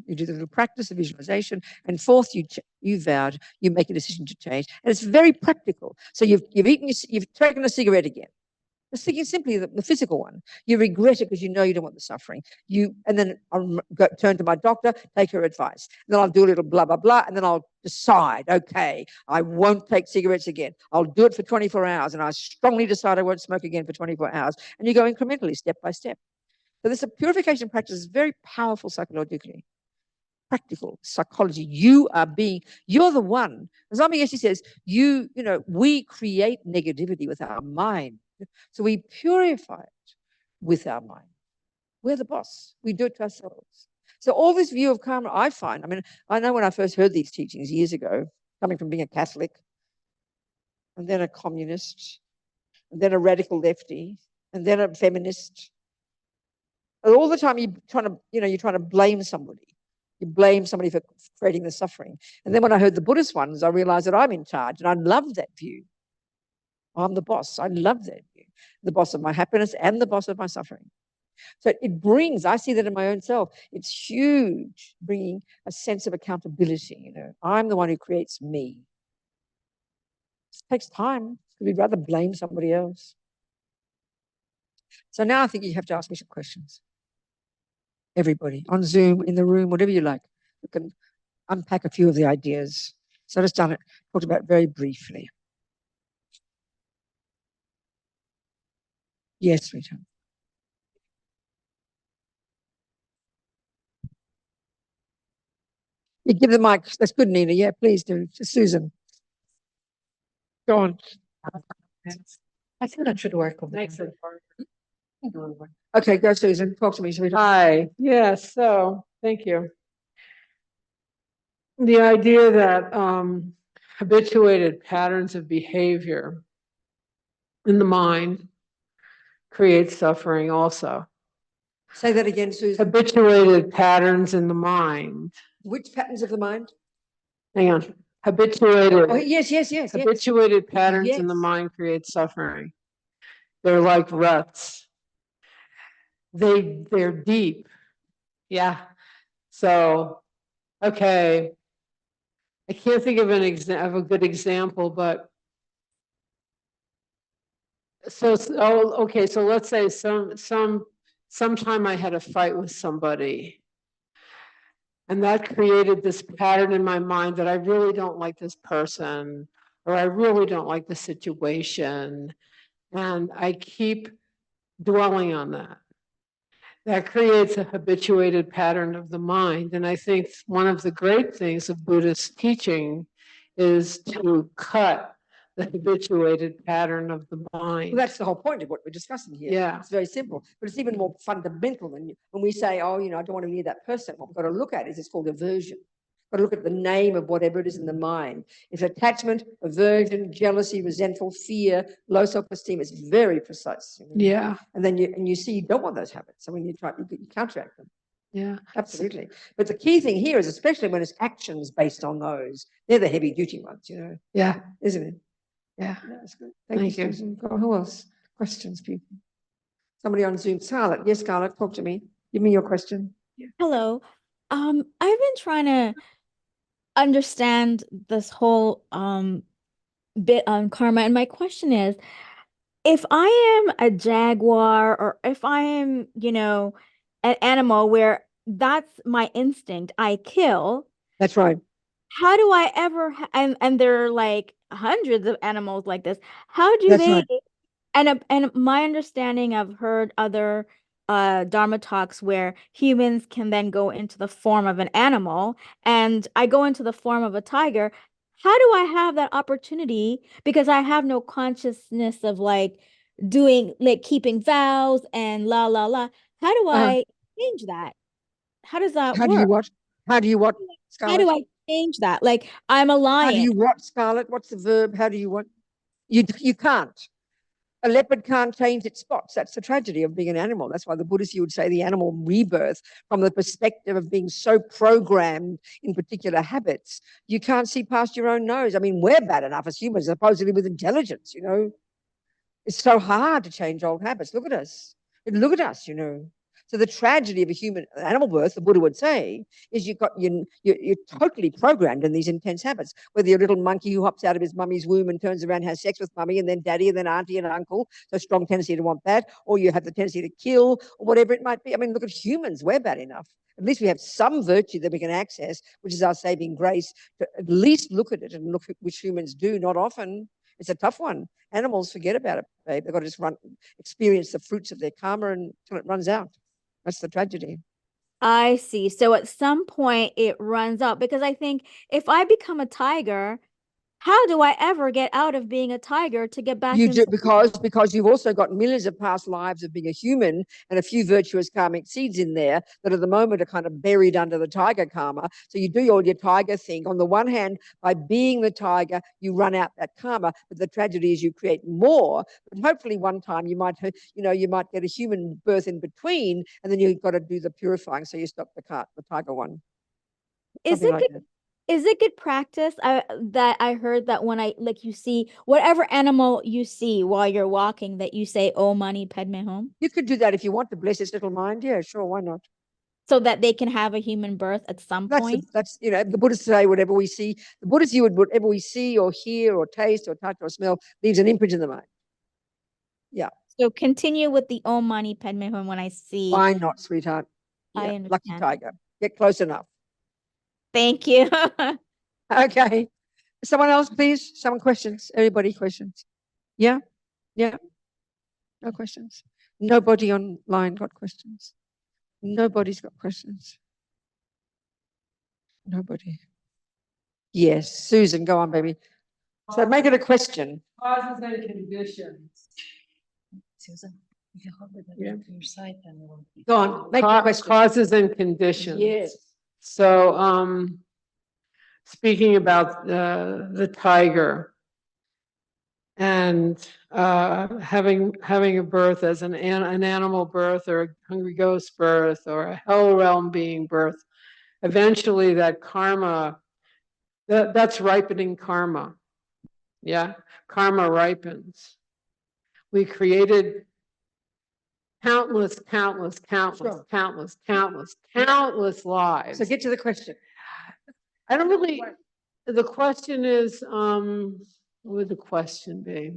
little practice of visualization, and fourth, you vowed, you make a decision to change, and it's very practical. So you've taken a cigarette again. Just thinking simply the physical one. You regret it because you know you don't want the suffering. And then I'll turn to my doctor, take her advice. And then I'll do a little blah, blah, blah. And then I'll decide, okay, I won't take cigarettes again. I'll do it for 24 hours. And I strongly decide I won't smoke again for 24 hours. And you go incrementally, step by step. So this purification practice is very powerful psychologically. Practical psychology. You're the one. As Swami Geshe says, we create negativity with our mind. So we purify it with our mind. We're the boss. We do it to ourselves. So all this view of karma, I find, I know when I first heard these teachings years ago, coming from being a Catholic, and then a communist, and then a radical lefty, and then a feminist. And all the time you're trying to blame somebody. You blame somebody for creating the suffering. And then when I heard the Buddhist ones, I realized that I'm in charge, and I love that view. I'm the boss. I love that view. The boss of my happiness and the boss of my suffering. So it brings, I see that in my own self, it's huge, bringing a sense of accountability. I'm the one who creates me. It takes time because we'd rather blame somebody else. So now I think you have to ask me some questions. Everybody, on Zoom, in the room, whatever you like. You can unpack a few of the ideas. So I just talked about it very briefly. Yes, sweetheart. You give the mic. That's good, Nina. Yeah, please do. Susan. Go on. I think that should work. Okay, go, Susan. Talk to me, sweetheart. Hi. Yes. So thank you. The idea that habituated patterns of behavior in the mind create suffering also. Say that again, Susan. Habituated patterns in the mind. Which patterns of the mind? Hang on. Habituated. Oh, yes. Habituated patterns in the mind create suffering. They're like ruts. They're deep. Yeah. So, okay. I can't think of a good example, but okay, so let's say sometime I had a fight with somebody, and that created this pattern in my mind that I really don't like this person, or I really don't like the situation, and I keep dwelling on that. That creates a habituated pattern of the mind. And I think one of the great things of Buddhist teaching is to cut the habituated pattern of the mind. Well, that's the whole point of what we're discussing here. Yeah. It's very simple, but it's even more fundamental than when we say, oh, I don't want to be near that person. What we've got to look at is it's called aversion. Got to look at the name of whatever it is in the mind. It's attachment, aversion, jealousy, resentful, fear, low self-esteem. It's very precise. Yeah. And then you see you don't want those habits. So when you try, you counteract them. Yeah. Absolutely. But the key thing here is, especially when it's actions based on those, they're the heavy duty ones, Yeah. Isn't it? Yeah. That's good. Thank you, Susan. Who else? Questions, people? Somebody on Zoom. Scarlett. Yes, Scarlett, talk to me. Give me your question. Yeah. Hello. I've been trying to understand this whole bit on karma, and my question is, if I am a jaguar, or if I am, an animal where that's my instinct, I kill. That's right. How do I ever and there are like hundreds of animals like this. How do That's they right. And my understanding, I've heard other Dharma talks where humans can then go into the form of an animal, and I go into the form of a tiger. How do I have that opportunity? Because I have no consciousness of like doing, like keeping vows and la la la. How do I change that? How does that How do you work? what? How do you what, How do Scarlett? I change that? Like, I'm a How do lion. you what, Scarlett? What's the verb? How do you what? You can't. A leopard can't change its spots. That's the tragedy of being an animal. That's why the Buddhists, you would say, the animal rebirth from the perspective of being so programmed in particular habits. You can't see past your own nose. I mean, we're bad enough as humans, supposedly with intelligence, It's so hard to change old habits. Look at us. Look at us. So the tragedy of a human animal birth, the Buddha would say, is you're totally programmed in these intense habits. Whether you're a little monkey who hops out of his mummy's womb and turns around, has sex with mummy, and then daddy, and then auntie and uncle, so strong tendency to want that, or you have the tendency to kill, or whatever it might be. I mean, look at humans. We're bad enough. At least we have some virtue that we can access, which is our saving grace, to at least look at it, and look at which humans do, not often. It's a tough one. Animals forget about it, babe. They've got to just experience the fruits of their karma until it runs out. That's the tragedy. I see. So at some point it runs out, because I think if I become a tiger, how do I ever get out of being a tiger to get back You do, into because you've also got millions of past lives of being a human and a few virtuous karmic seeds in there that at the moment are kind of buried under the tiger karma. So you do all your tiger thing. On the one hand, by being the tiger, you run out that karma, but the tragedy is you create more. But hopefully one time you might get a human birth in between, and then you've got to do the purifying, so you stop the tiger one. Is it good? Is it good practice that I heard that when you see whatever animal you see while you're walking, that you say, "Oh, Mani Padme Hum"? You could do that if you want to bless its little mind. Yeah, sure, why not? So that they can have a human birth at some point. That's the Buddhists say whatever we see. The Buddhists view whatever we see or hear or taste or touch or smell leaves an imprint in the mind. Yeah. So continue with the Om Mani Padme Hum when I see. Why not, sweetheart? Yeah. I understand. Lucky tiger. Get close enough. Thank you. Okay. Someone else, please. Someone questions. Everybody questions. Yeah. Yeah. No questions. Nobody online got questions. Nobody's got questions. Nobody. Yes. Susan, go on, baby. So make it a question. Causes and conditions. Susan, if you hold it to your side, then it will be. Go on. Make a question. Causes and conditions. Yes. So, speaking about the tiger and having a birth as an animal birth, or a hungry ghost birth, or a hell realm being birth, eventually that karma, that's ripening karma. Yeah, karma ripens. We created countless lives. So get to the question. I don't really, the question is, what would the question be?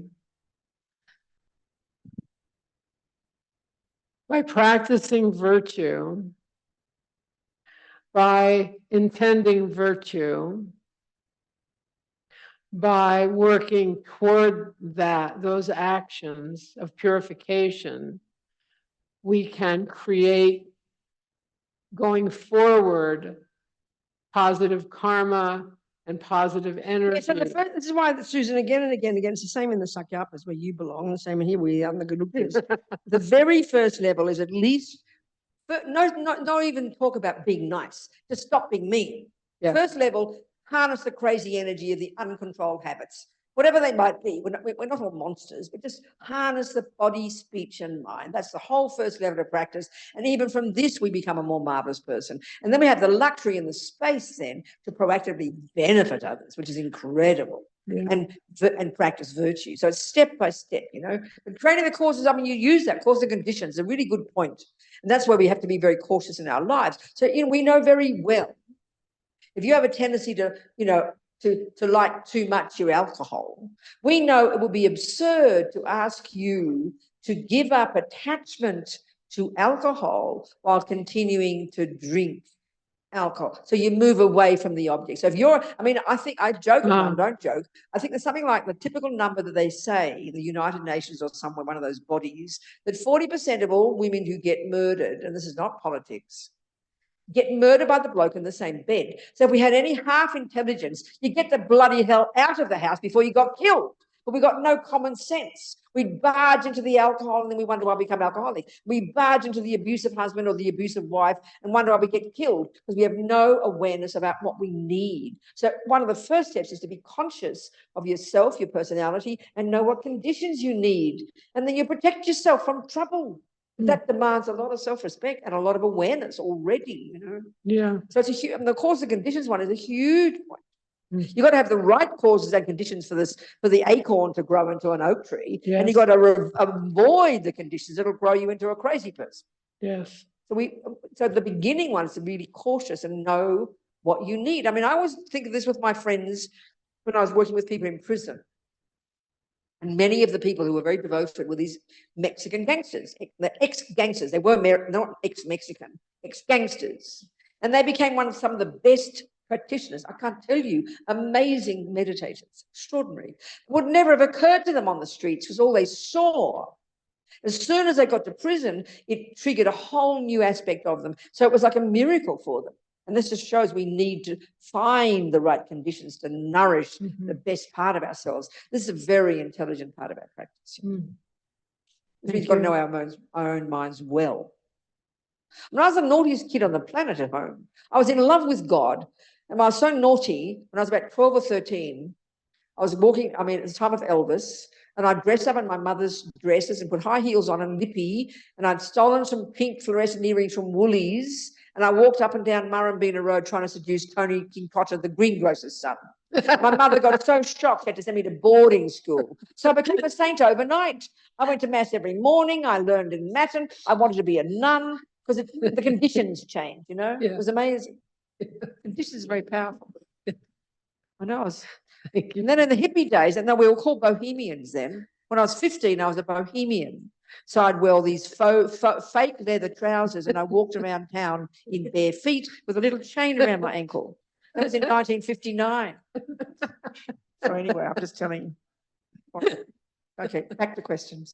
By practicing virtue, by intending virtue, by working toward those actions of purification, we can create, going forward, positive karma and positive energy. Yeah, so this is why, Susan, again and again, it's the same in the Sakyapas where you belong, the same in here, we are the Gelugtas. The very first level is at least, but not even talk about being nice, just stop being mean. Yeah. First level, harness the crazy energy of the uncontrolled habits, whatever they might be. We're not all monsters, but just harness the body, speech, and mind. That's the whole first level of practice. And even from this, we become a more marvelous person. And then we have the luxury and the space then to proactively benefit others, which is incredible. Yeah. And practice virtue. So it's step by step, you know. But creating the causes, I mean, you use that cause and conditions, a really good point. And that's why we have to be very cautious in our lives. So, you know, we know very well, if you have a tendency to, you know, to like too much your alcohol, we know it would be absurd to ask you to give up attachment to alcohol while continuing to drink alcohol. So you move away from the object. So if you're, I mean, I think I joke, I don't joke. I think there's something like the typical number that they say, the United Nations or somewhere, one of those bodies, that 40% of all women who get murdered, and this is not politics, get murdered by the bloke in the same bed. So if we had any half intelligence, you get the bloody hell out of the house before you got killed. But we got no common sense. We barge into the alcohol and then we wonder why we become alcoholic. We barge into the abusive husband or the abusive wife and wonder why we get killed because we have no awareness about what we need. So one of the first steps is to be conscious of yourself, your personality, and know what conditions you need. And then you protect yourself from trouble. That demands a lot of self-respect and a lot of awareness already, you know. Yeah. So it's a huge, and the cause and conditions one is a huge one. You've got to have the right causes and conditions for the acorn to grow into an oak tree. Yes. And you've got to avoid the conditions that'll grow you into a crazy person. Yes. So the beginning one is to be really cautious and know what you need. I mean, I always think of this with my friends when I was working with people in prison. And many of the people who were very devoted were these Mexican gangsters, the ex-gangsters. They were not ex-Mexican, ex-gangsters. And they became some of the best practitioners. I can't tell you, amazing meditators, extraordinary. Would never have occurred to them on the streets because all they saw. As soon as they got to prison, it triggered a whole new aspect of them. So it was like a miracle for them. And this just shows we need to find the right conditions to nourish the best part of ourselves. This is a very intelligent part of our practice. We've got to know our own minds well. When I was the naughtiest kid on the planet at home, I was in love with God. And I was so naughty, when I was about 12 or 13, I was walking, I mean, it was the time of Elvis, and I'd dressed up in my mother's dresses and put high heels on and lippy, and I'd stolen some pink fluorescent earrings from Woolies, and I walked up and down Murrumbina Road trying to seduce Tony King Cotter, the greengrocer's son. My mother got so shocked, she had to send me to boarding school. So I became a saint overnight. I went to Mass every morning. I learned in Latin. I wanted to be a nun because the conditions changed, you know? Yeah. It was amazing. Conditions are very powerful. I know. And then in the hippie days, and then we were called bohemians then. When I was 15, I was a bohemian. So I'd wear these fake leather trousers and I walked around town in bare feet with a little chain around my ankle. That was in 1959. So anyway, I'm just telling you. Okay, back to questions.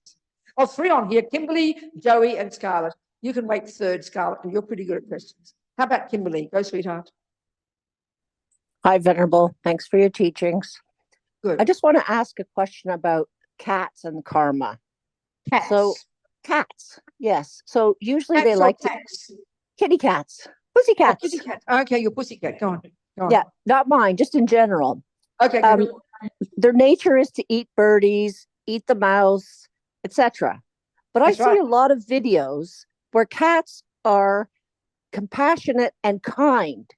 Oh, 3 on here, Kimberly, Joey, and Scarlett. You can wait third, Scarlett, because you're pretty good at questions. How about Kimberly? Go, sweetheart. Hi, Venerable. Thanks for your teachings. Good. I just want to ask a question about cats and karma. Cats. So, cats, yes. So usually Cats they like cats? kitty cats, pussy cats. Oh, kitty cat. Okay, your pussy cat. Go on. Yeah, not mine, just in general. Okay, good. Their nature is to eat birdies, eat the mouse, etc. But I see a lot of videos where cats are compassionate and kind,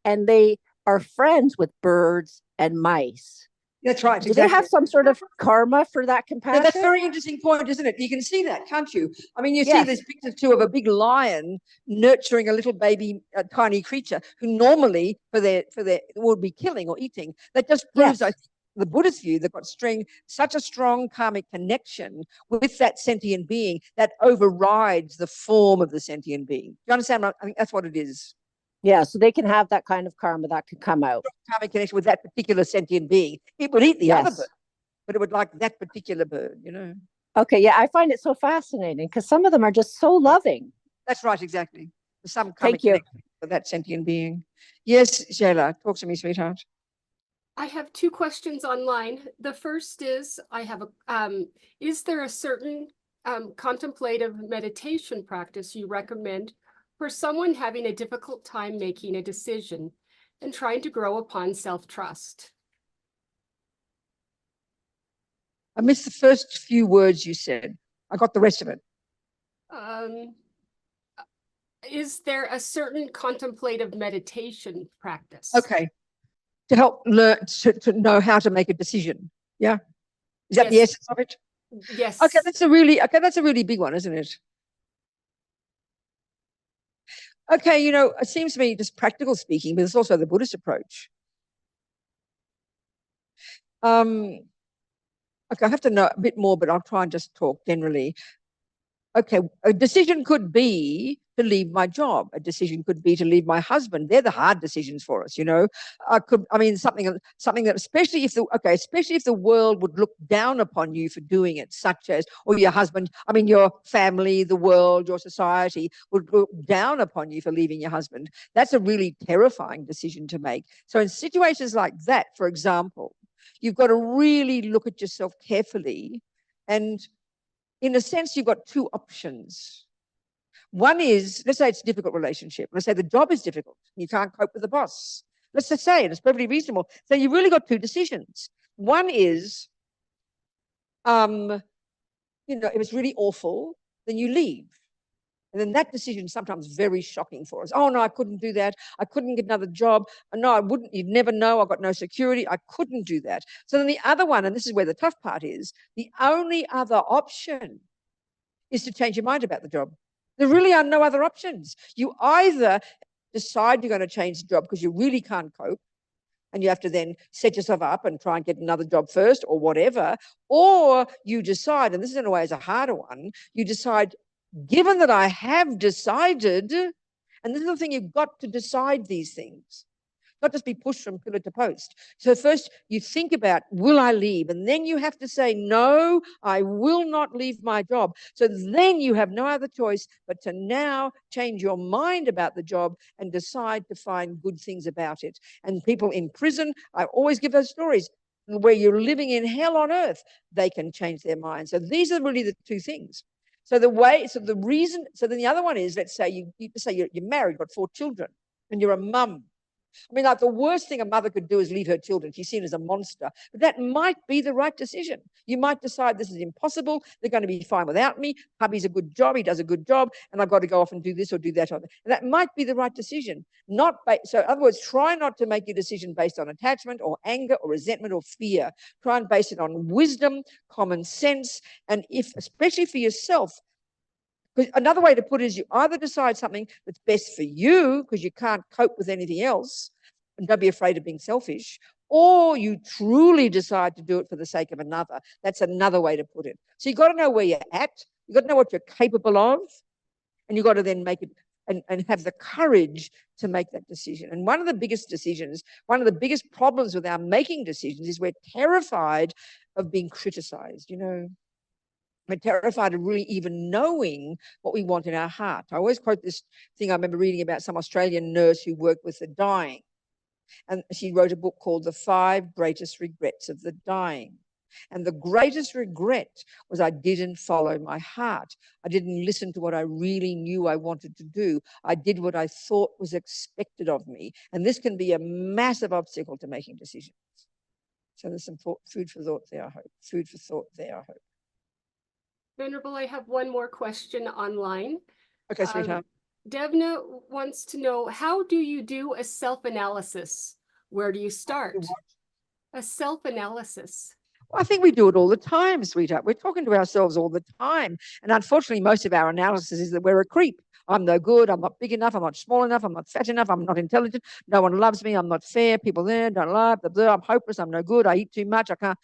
and they are friends with birds and mice. That's right. Do they have some sort of karma for that Yeah, compassion? that's a very interesting point, isn't it? You can see that, can't you? I mean, you see Yes. these pictures too of a big lion nurturing a little baby, a tiny creature who normally for their would be killing or eating. That just proves, I Yes. think, the Buddhist view, they've got such a strong karmic connection with that sentient being that overrides the form of the sentient being. Do you understand? I think that's what it is. Yeah, so they can have that kind of karma that could come out. Karmic connection with that particular sentient being. It would eat the other bird, Yes. but it would like that particular bird, you know. Okay, yeah, I find it so fascinating because some of them are just so loving. That's right, exactly. There's some Thank karmic you. connection with that sentient being. Yes, Shayla, talk to me, sweetheart. I have two questions online. The first is, is there a certain contemplative meditation practice you recommend for someone having a difficult time making a decision and trying to grow upon self-trust? I missed the first few words you said. I got the rest of it. Is there a certain contemplative meditation practice? Okay. To help learn to know how to make a decision. Yeah. Is that the Yes. essence of it? Yes. Okay, that's a really big one, isn't it? Okay, you know, it seems to me just practical speaking, but it's also the Buddhist approach. Okay, I have to know a bit more, but I'll try and just talk generally. Okay, a decision could be to leave my job. A decision could be to leave my husband. They're the hard decisions for us, you know. Something that, especially if the world would look down upon you for doing it, such as, or your husband, your family, the world, your society would look down upon you for leaving your husband. That's a really terrifying decision to make. So in situations like that, for example, you've got to really look at yourself carefully, and in a sense, you've got two options. One is, let's say it's a difficult relationship. Let's say the job is difficult. You can't cope with the boss. Let's just say it. It's perfectly reasonable. So you've really got two decisions. One is, if it's really awful, then you leave. And then that decision is sometimes very shocking for us. Oh, no, I couldn't do that. I couldn't get another job. No, I wouldn't. You'd never know. I've got no security. I couldn't do that. So then the other one, and this is where the tough part is, the only other option is to change your mind about the job. There really are no other options. You either decide you're going to change the job because you really can't cope, and you have to then set yourself up and try and get another job first or whatever, or you decide, and this in a way is a harder one, you decide, given that I have decided, and this is the thing, you've got to decide these things, not just be pushed from pillar to post. So first you think about, will I leave? And then you have to say, no, I will not leave my job. So then you have no other choice but to now change your mind about the job and decide to find good things about it. And people in prison, I always give those stories, where you're living in hell on earth, they can change their mind. So these are really the two things. So then the other one is, let's say you're married, got 4 children, and you're a mum. Like the worst thing a mother could do is leave her children. She's seen as a monster. But that might be the right decision. You might decide this is impossible. They're going to be fine without me. Hubby's a good job. He does a good job. And I've got to go off and do this or do that. And that might be the right decision. So in other words, try not to make your decision based on attachment or anger or resentment or fear. Try and base it on wisdom, common sense, and especially for yourself. Another way to put it is, you either decide something that's best for you because you can't cope with anything else, and don't be afraid of being selfish, or you truly decide to do it for the sake of another. That's another way to put it. So you've got to know where you're at, you've got to know what you're capable of, and you've got to then make it and have the courage to make that decision. And one of the biggest problems with our making decisions is we're terrified of being criticized, We're terrified of really even knowing what we want in our heart. I always quote this thing I remember reading about some Australian nurse who worked with the dying. And she wrote a book called The 5 Greatest Regrets of the Dying. And the greatest regret was I didn't follow my heart. I didn't listen to what I really knew I wanted to do. I did what I thought was expected of me. And this can be a massive obstacle to making decisions. So there's some food for thought there, I hope. Food for thought there, I hope. Venerable, I have one more question online. Okay, sweetheart. Devna wants to know, how do you do a self-analysis? Where do you start? a self-analysis? Well, I think we do it all the time, sweetheart. We're talking to ourselves all the time. And unfortunately, most of our analysis is that we're a creep. I'm no good. I'm not big enough. I'm not small enough. I'm not fat enough. I'm not intelligent. No one loves me. I'm not fair. People there don't love. I'm hopeless. I'm no good. I eat too much. I can't.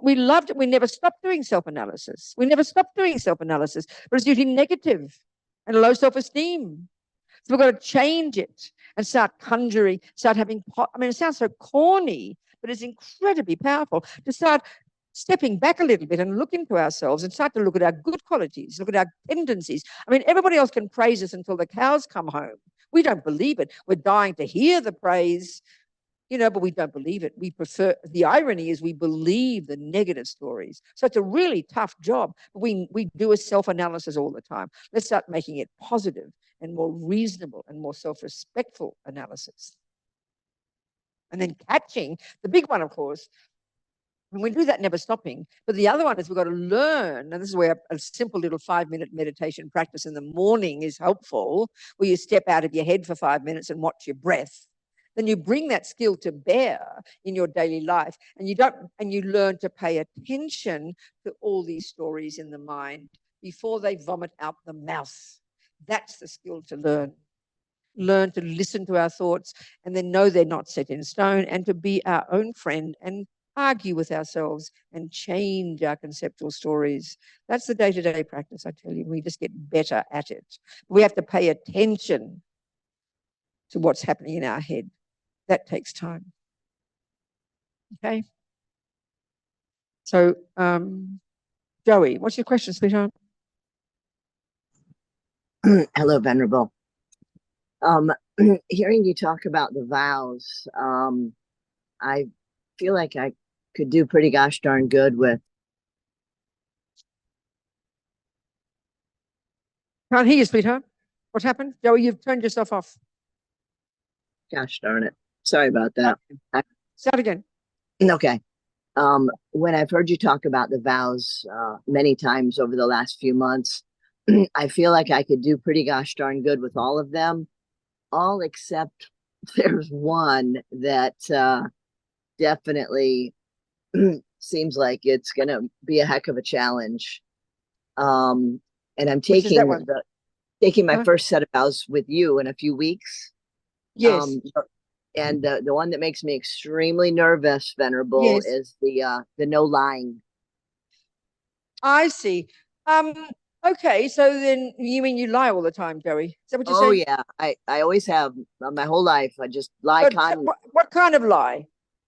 We loved it. We never stopped doing self-analysis. We never stopped doing self-analysis, but it's usually negative and low self-esteem. So we've got to change it and start conjuring, start having, I mean, it sounds so corny, but it's incredibly powerful to start stepping back a little bit and look into ourselves and start to look at our good qualities, look at our tendencies. I mean, everybody else can praise us until the cows come home. We don't believe it. We're dying to hear the praise, but we don't believe it. We prefer, the irony is we believe the negative stories. So it's a really tough job. We do a self-analysis all the time. Let's start making it positive and more reasonable and more self-respectful analysis. And then catching, the big one, of course, and we do that never stopping. But the other one is we've got to learn, and this is where a simple little 5-minute meditation practice in the morning is helpful, where you step out of your head for 5 minutes and watch your breath. Then you bring that skill to bear in your daily life, and you learn to pay attention to all these stories in the mind before they vomit out the mouth. That's the skill to learn. Learn to listen to our thoughts and then know they're not set in stone, and to be our own friend and argue with ourselves and change our conceptual stories. That's the day-to-day practice, I tell you. We just get better at it. We have to pay attention to what's happening in our head. That takes time. Okay? So, Joey, what's your question, sweetheart? Hello, Venerable. Hearing you talk about the vows, I feel like I could do pretty gosh darn good with. Can't hear you, sweetheart. What happened? Joey, you've turned yourself off. Gosh darn it. Sorry about that. Start again. Okay. When I've heard you talk about the vows many times over the last few months, I feel like I could do pretty gosh darn good with all of them, all except there's one that definitely seems like it's going to be a heck of a challenge. And I'm taking my first set of vows with you in a few weeks. Yes. And the one that makes me extremely nervous, Venerable, yes. is the no lying. I see. Okay, so then you mean you lie all the time, Joey? Is that what you're saying? Oh yeah, I always have my whole life. I just lie constantly. What kind of lie?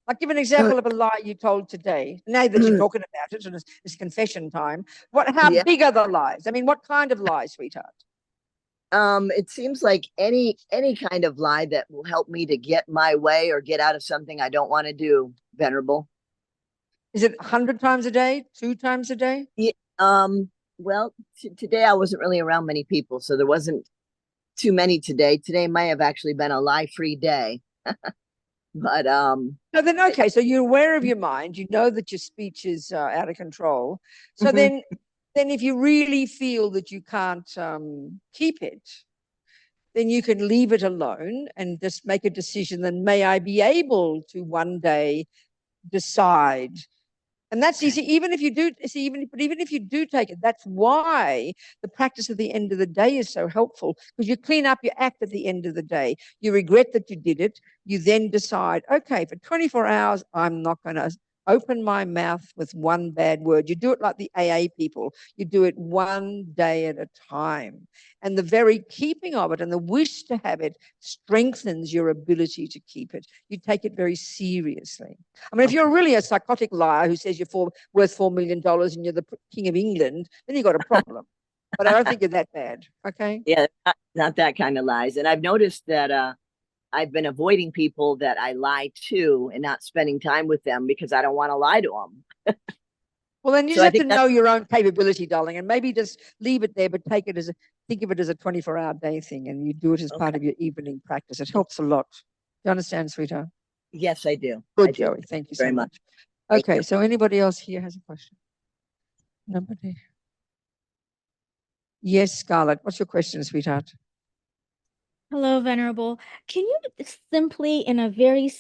Like, give an example of a lie you told today. Now that you're talking about it, and it's confession time. How big are the lies? I mean, what kind of lie, sweetheart? It seems like any kind of lie that will help me to get my way or get out of something I don't want to do, Venerable. Is it 100 times a day, 2 times a day? Yeah, well, today I wasn't really around many people, so there wasn't too many today. Today may have actually been a lie-free day. But no, then okay, so you're aware of your mind, you know that your speech is out of control. So then if you really feel that you can't keep it, then you can leave it alone and just make a decision. Then may I be able to one day decide. And that's easy. Even if you do take it, that's why the practice at the end of the day is so helpful, because you clean up your act at the end of the day. You regret that you did it. You then decide, okay, for 24 hours, I'm not going to open my mouth with one bad word. You do it like the AA people. You do it one day at a time. And the very keeping of it and the wish to have it strengthens your ability to keep it. You take it very seriously. I mean, if you're really a psychotic liar who says you're worth $4 million and you're the King of England, then you've got a problem. But I don't think you're that bad, okay? Yeah, not that kind of lies. And I've noticed that I've been avoiding people that I lie to and not spending time with them because I don't want to lie to them. Well, then you just have to know your own capability, darling, and maybe just leave it there, but think of it as a 24-hour day thing, and you do it as part of your evening practice. It helps a lot. Do you understand, sweetheart? Yes, I do. Good, Joey. Thank you so much. Okay, so anybody else here has a question? Nobody? Yes, Scarlett. What's your question, sweetheart? Hello, Venerable. Can you simply, in a very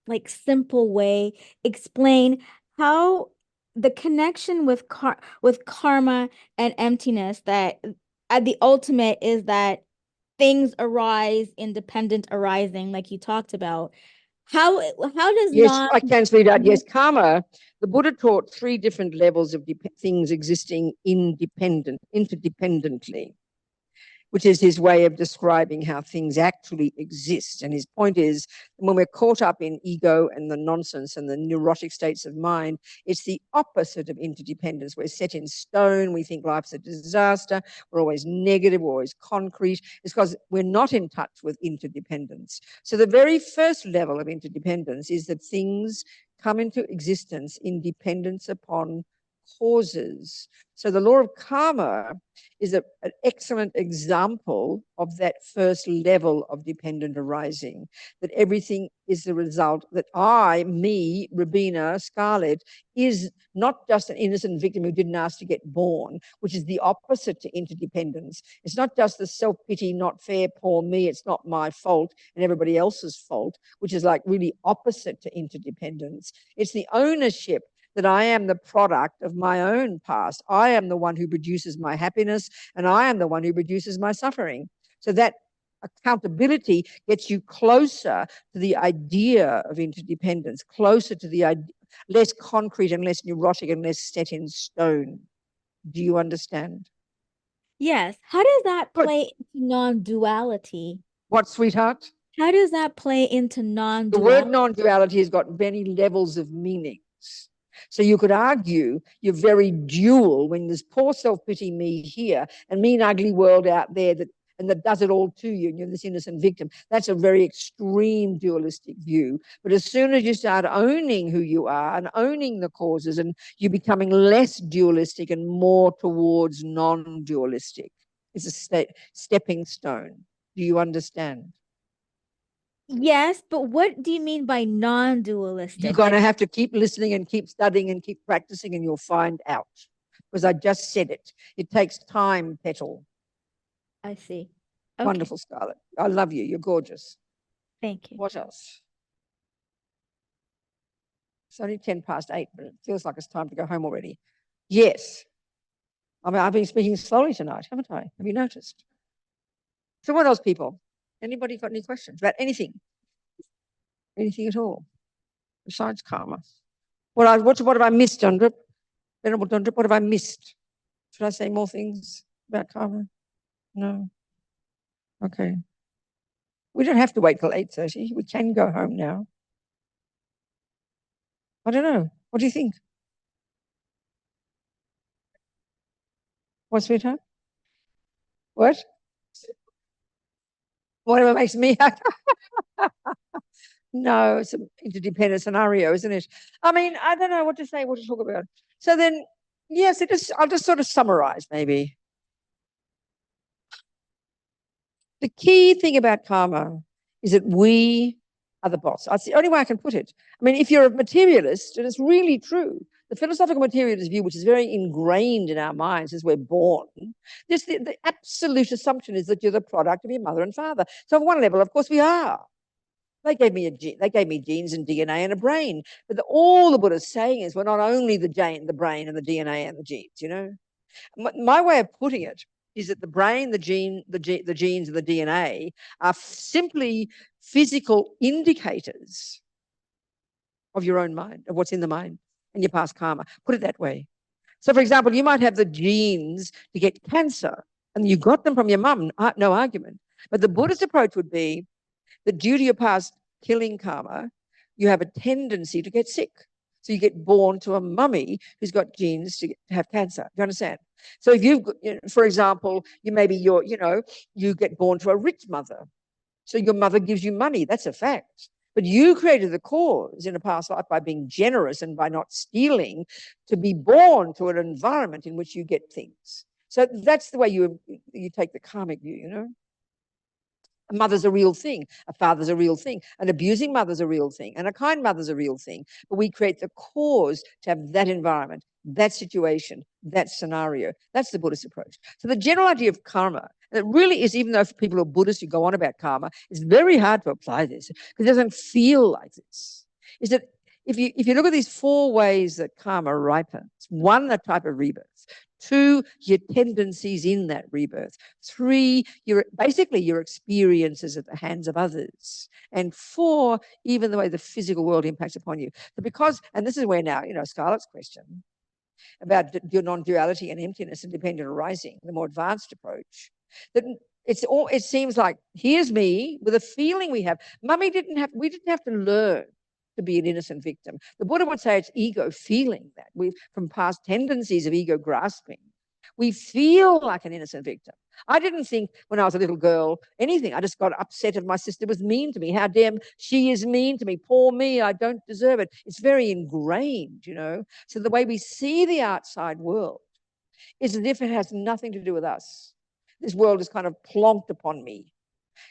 like simple way explain how the connection with karma and emptiness, that at the ultimate is that things arise, independent arising, like you talked about. How does Yes, not I can speak out. Yes, karma. The Buddha taught 3 different levels of things existing interdependently, which is his way of describing how things actually exist. And his point is, when we're caught up in ego and the nonsense and the neurotic states of mind, it's the opposite of interdependence. We're set in stone. We think life's a disaster. We're always negative. We're always concrete. It's because we're not in touch with interdependence. So the very first level of interdependence is that things come into existence in dependence upon causes. So the law of karma is an excellent example of that first level of dependent arising, that everything is the result, that I, me, Robina, Scarlett, is not just an innocent victim who didn't ask to get born, which is the opposite to interdependence. It's not just the self-pity, not fair, poor me, it's not my fault and everybody else's fault, which is like really opposite to interdependence. It's the ownership that I am the product of my own past. I am the one who produces my happiness, and I am the one who produces my suffering. So that accountability gets you closer to the idea of interdependence, closer to the idea, less concrete and less neurotic and less set in stone. Do you understand? Yes. How does that Good. play into non-duality? What, sweetheart? How does that play into The non-duality? word non-duality has got many levels of meanings. So you could argue you're very dual when there's poor self-pity me here and mean ugly world out there that does it all to you, and you're this innocent victim. That's a very extreme dualistic view. But as soon as you start owning who you are and owning the causes, and you're becoming less dualistic and more towards non-dualistic, it's a stepping stone. Do you understand? Yes, but what do you mean by non-dualistic? You're going to have to keep listening and keep studying and keep practicing, and you'll find out. Because I just said it. It takes time, Petal. I see. Okay. Wonderful, Scarlett. I love you. You're gorgeous. Thank you. What else? It's only 8:10, but it feels like it's time to go home already. Yes. I mean, I've been speaking slowly tonight, haven't I? Have you noticed? So what else, people? Anybody got any questions about anything? Anything at all? Besides karma. What have I missed, Dundrip? Venerable Dundrip, what have I missed? Should I say more things about karma? No. Okay. We don't have to wait till 8:30. We can go home now. I don't know. What do you think? What, sweetheart? What? Whatever makes me happy. No, it's an interdependent scenario, isn't it? I mean, I don't know what to say, what to talk about. So then, yes, I'll just sort of summarize maybe. The key thing about karma is that we are the boss. That's the only way I can put it. I mean, if you're a materialist, and it's really true, the philosophical materialist view, which is very ingrained in our minds as we're born, the absolute assumption is that you're the product of your mother and father. So on one level, of course, we are. They gave me genes and DNA and a brain. But all the Buddha's saying is we're not only the brain and the DNA and the genes, you know. My way of putting it is that the brain, the genes, and the DNA are simply physical indicators of your own mind, of what's in the mind and your past karma. Put it that way. So, for example, you might have the genes to get cancer, and you got them from your mum, no argument. But the Buddhist approach would be that due to your past killing karma, you have a tendency to get sick. So you get born to a mummy who's got genes to have cancer. Do you understand? So if you've, for example, you get born to a rich mother. So your mother gives you money. That's a fact. But you created the cause in a past life by being generous and by not stealing to be born to an environment in which you get things. So that's the way you take the karmic view, you know? A mother's a real thing. A father's a real thing. An abusing mother's a real thing. And a kind mother's a real thing. But we create the cause to have that environment, that situation, that scenario. That's the Buddhist approach. So the general idea of karma, and it really is, even though for people who are Buddhists who go on about karma, it's very hard to apply this because it doesn't feel like this. is that if you look at these 4 ways that karma ripens, 1, the type of rebirth, 2, your tendencies in that rebirth, 3, basically your experiences at the hands of others, and 4, even the way the physical world impacts upon you. So because, and this is where now, Scarlett's question about your non-duality and emptiness and dependent arising, the more advanced approach, that it seems like here's me with a feeling we have. We didn't have to learn to be an innocent victim. The Buddha would say it's ego feeling that from past tendencies of ego grasping. We feel like an innocent victim. I didn't think when I was a little girl anything. I just got upset if my sister was mean to me. How damn she is mean to me. Poor me, I don't deserve it. It's very ingrained, So the way we see the outside world is as if it has nothing to do with us. This world is kind of plonked upon me.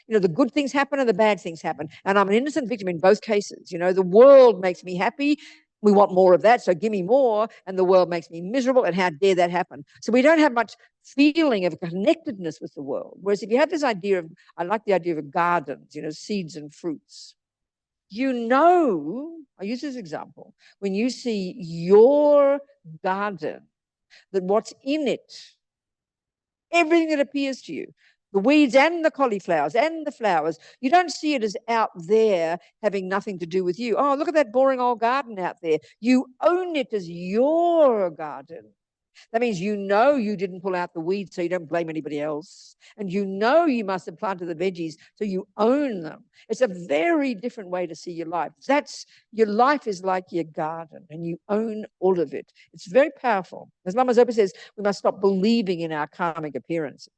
The good things happen and the bad things happen. And I'm an innocent victim in both cases. The world makes me happy. We want more of that, so give me more. And the world makes me miserable, and how dare that happen? So we don't have much feeling of connectedness with the world. Whereas if you have this idea of, I like the idea of gardens, seeds and fruits. I use this example, when you see your garden, that what's in it, everything that appears to you, the weeds and the cauliflowers and the flowers, you don't see it as out there having nothing to do with you. Oh, look at that boring old garden out there. You own it as your garden. That means you didn't pull out the weeds, so you don't blame anybody else. And you must have planted the veggies, so you own them. It's a very different way to see your life. Your life is like your garden, and you own all of it. It's very powerful. As Lama Zopa says, we must stop believing in our karmic appearances,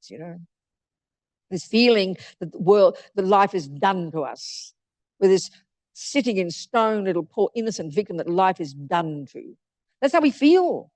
This feeling that the life is done to us, with this sitting in stone little poor innocent victim that life is done to. That's how we feel.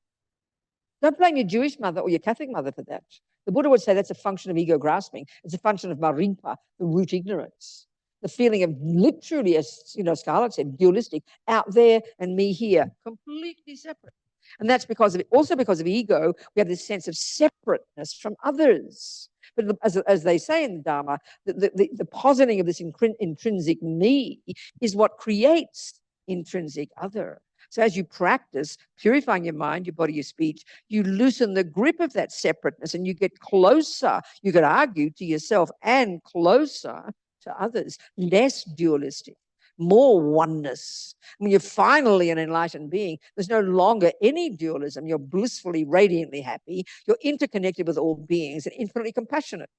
Don't blame your Jewish mother or your Catholic mother for that. The Buddha would say that's a function of ego grasping. It's a function of marimpa, the root ignorance. The feeling of literally, as Scarlett said, dualistic, out there and me here, completely separate. And that's because of ego, we have this sense of separateness from others. But as they say in the Dharma, the positing of this intrinsic me is what creates intrinsic other. So as you practice purifying your mind, your body, your speech, you loosen the grip of that separateness and you get closer, you could argue, to yourself and closer to others, less dualistic, more oneness. When you're finally an enlightened being, there's no longer any dualism. You're blissfully, radiantly happy. You're interconnected with all beings and infinitely compassionate.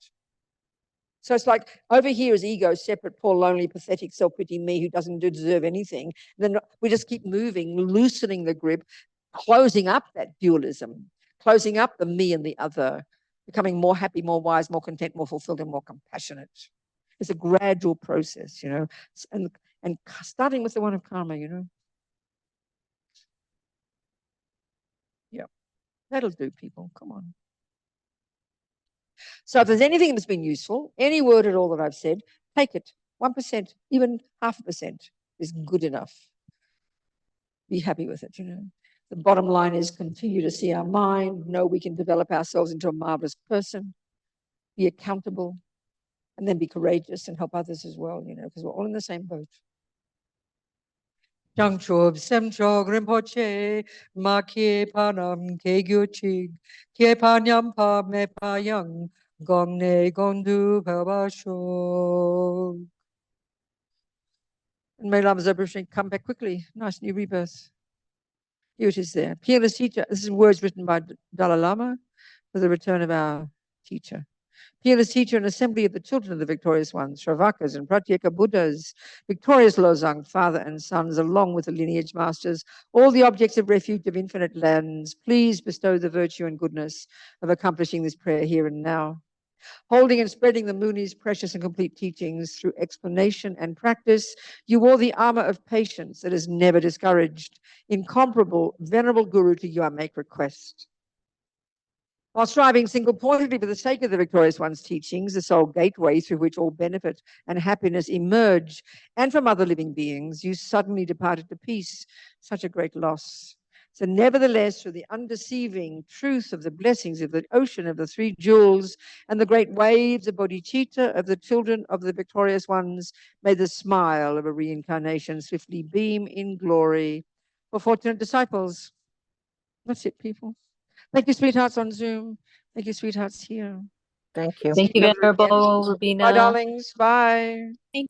So it's like over here is ego, separate, poor, lonely, pathetic, self-pity me who doesn't deserve anything. Then we just keep moving, loosening the grip, closing up that dualism, closing up the me and the other, becoming more happy, more wise, more content, more fulfilled, and more compassionate. It's a gradual process, and starting with the one of karma, Yeah, that'll do, people. Come on. So if there's anything that's been useful, any word at all that I've said, take it. 1%, even 0.5% is good enough. Be happy with it, The bottom line is continue to see our mind, know we can develop ourselves into a marvelous person, be accountable, and then be courageous and help others as well, because we're all in the same boat. Jangchob semchog rinpoche ma kie panam ke gyuchig kie panyam pa me pa yang gongne gondu pabasho. And may Lama Zopa come back quickly. Nice new rebirth. Here it is there. Peerless teacher. This is words written by Dalai Lama for the return of our teacher. Peerless teacher and assembly of the children of the victorious ones, Shravakas and Pratyeka Buddhas, victorious Lozang, father and sons, along with the lineage masters, all the objects of refuge of infinite lands, please bestow the virtue and goodness of accomplishing this prayer here and now. Holding and spreading the Muni's precious and complete teachings through explanation and practice, you wore the armor of patience that is never discouraged. Incomparable, venerable Guru, to you I make request. While striving single-pointedly for the sake of the victorious one's teachings, the sole gateway through which all benefit and happiness emerge, and from other living beings, you suddenly departed to peace. Such a great loss. So nevertheless, through the undeceiving truth of the blessings of the ocean of the three jewels and the great waves of bodhicitta of the children of the victorious ones, may the smile of a reincarnation swiftly beam in glory for fortunate disciples. That's it, people. Thank you, sweethearts on Zoom. Thank you, sweethearts here. Thank you. Thank you, Venerable Robina. Bye, darlings. Bye. Thank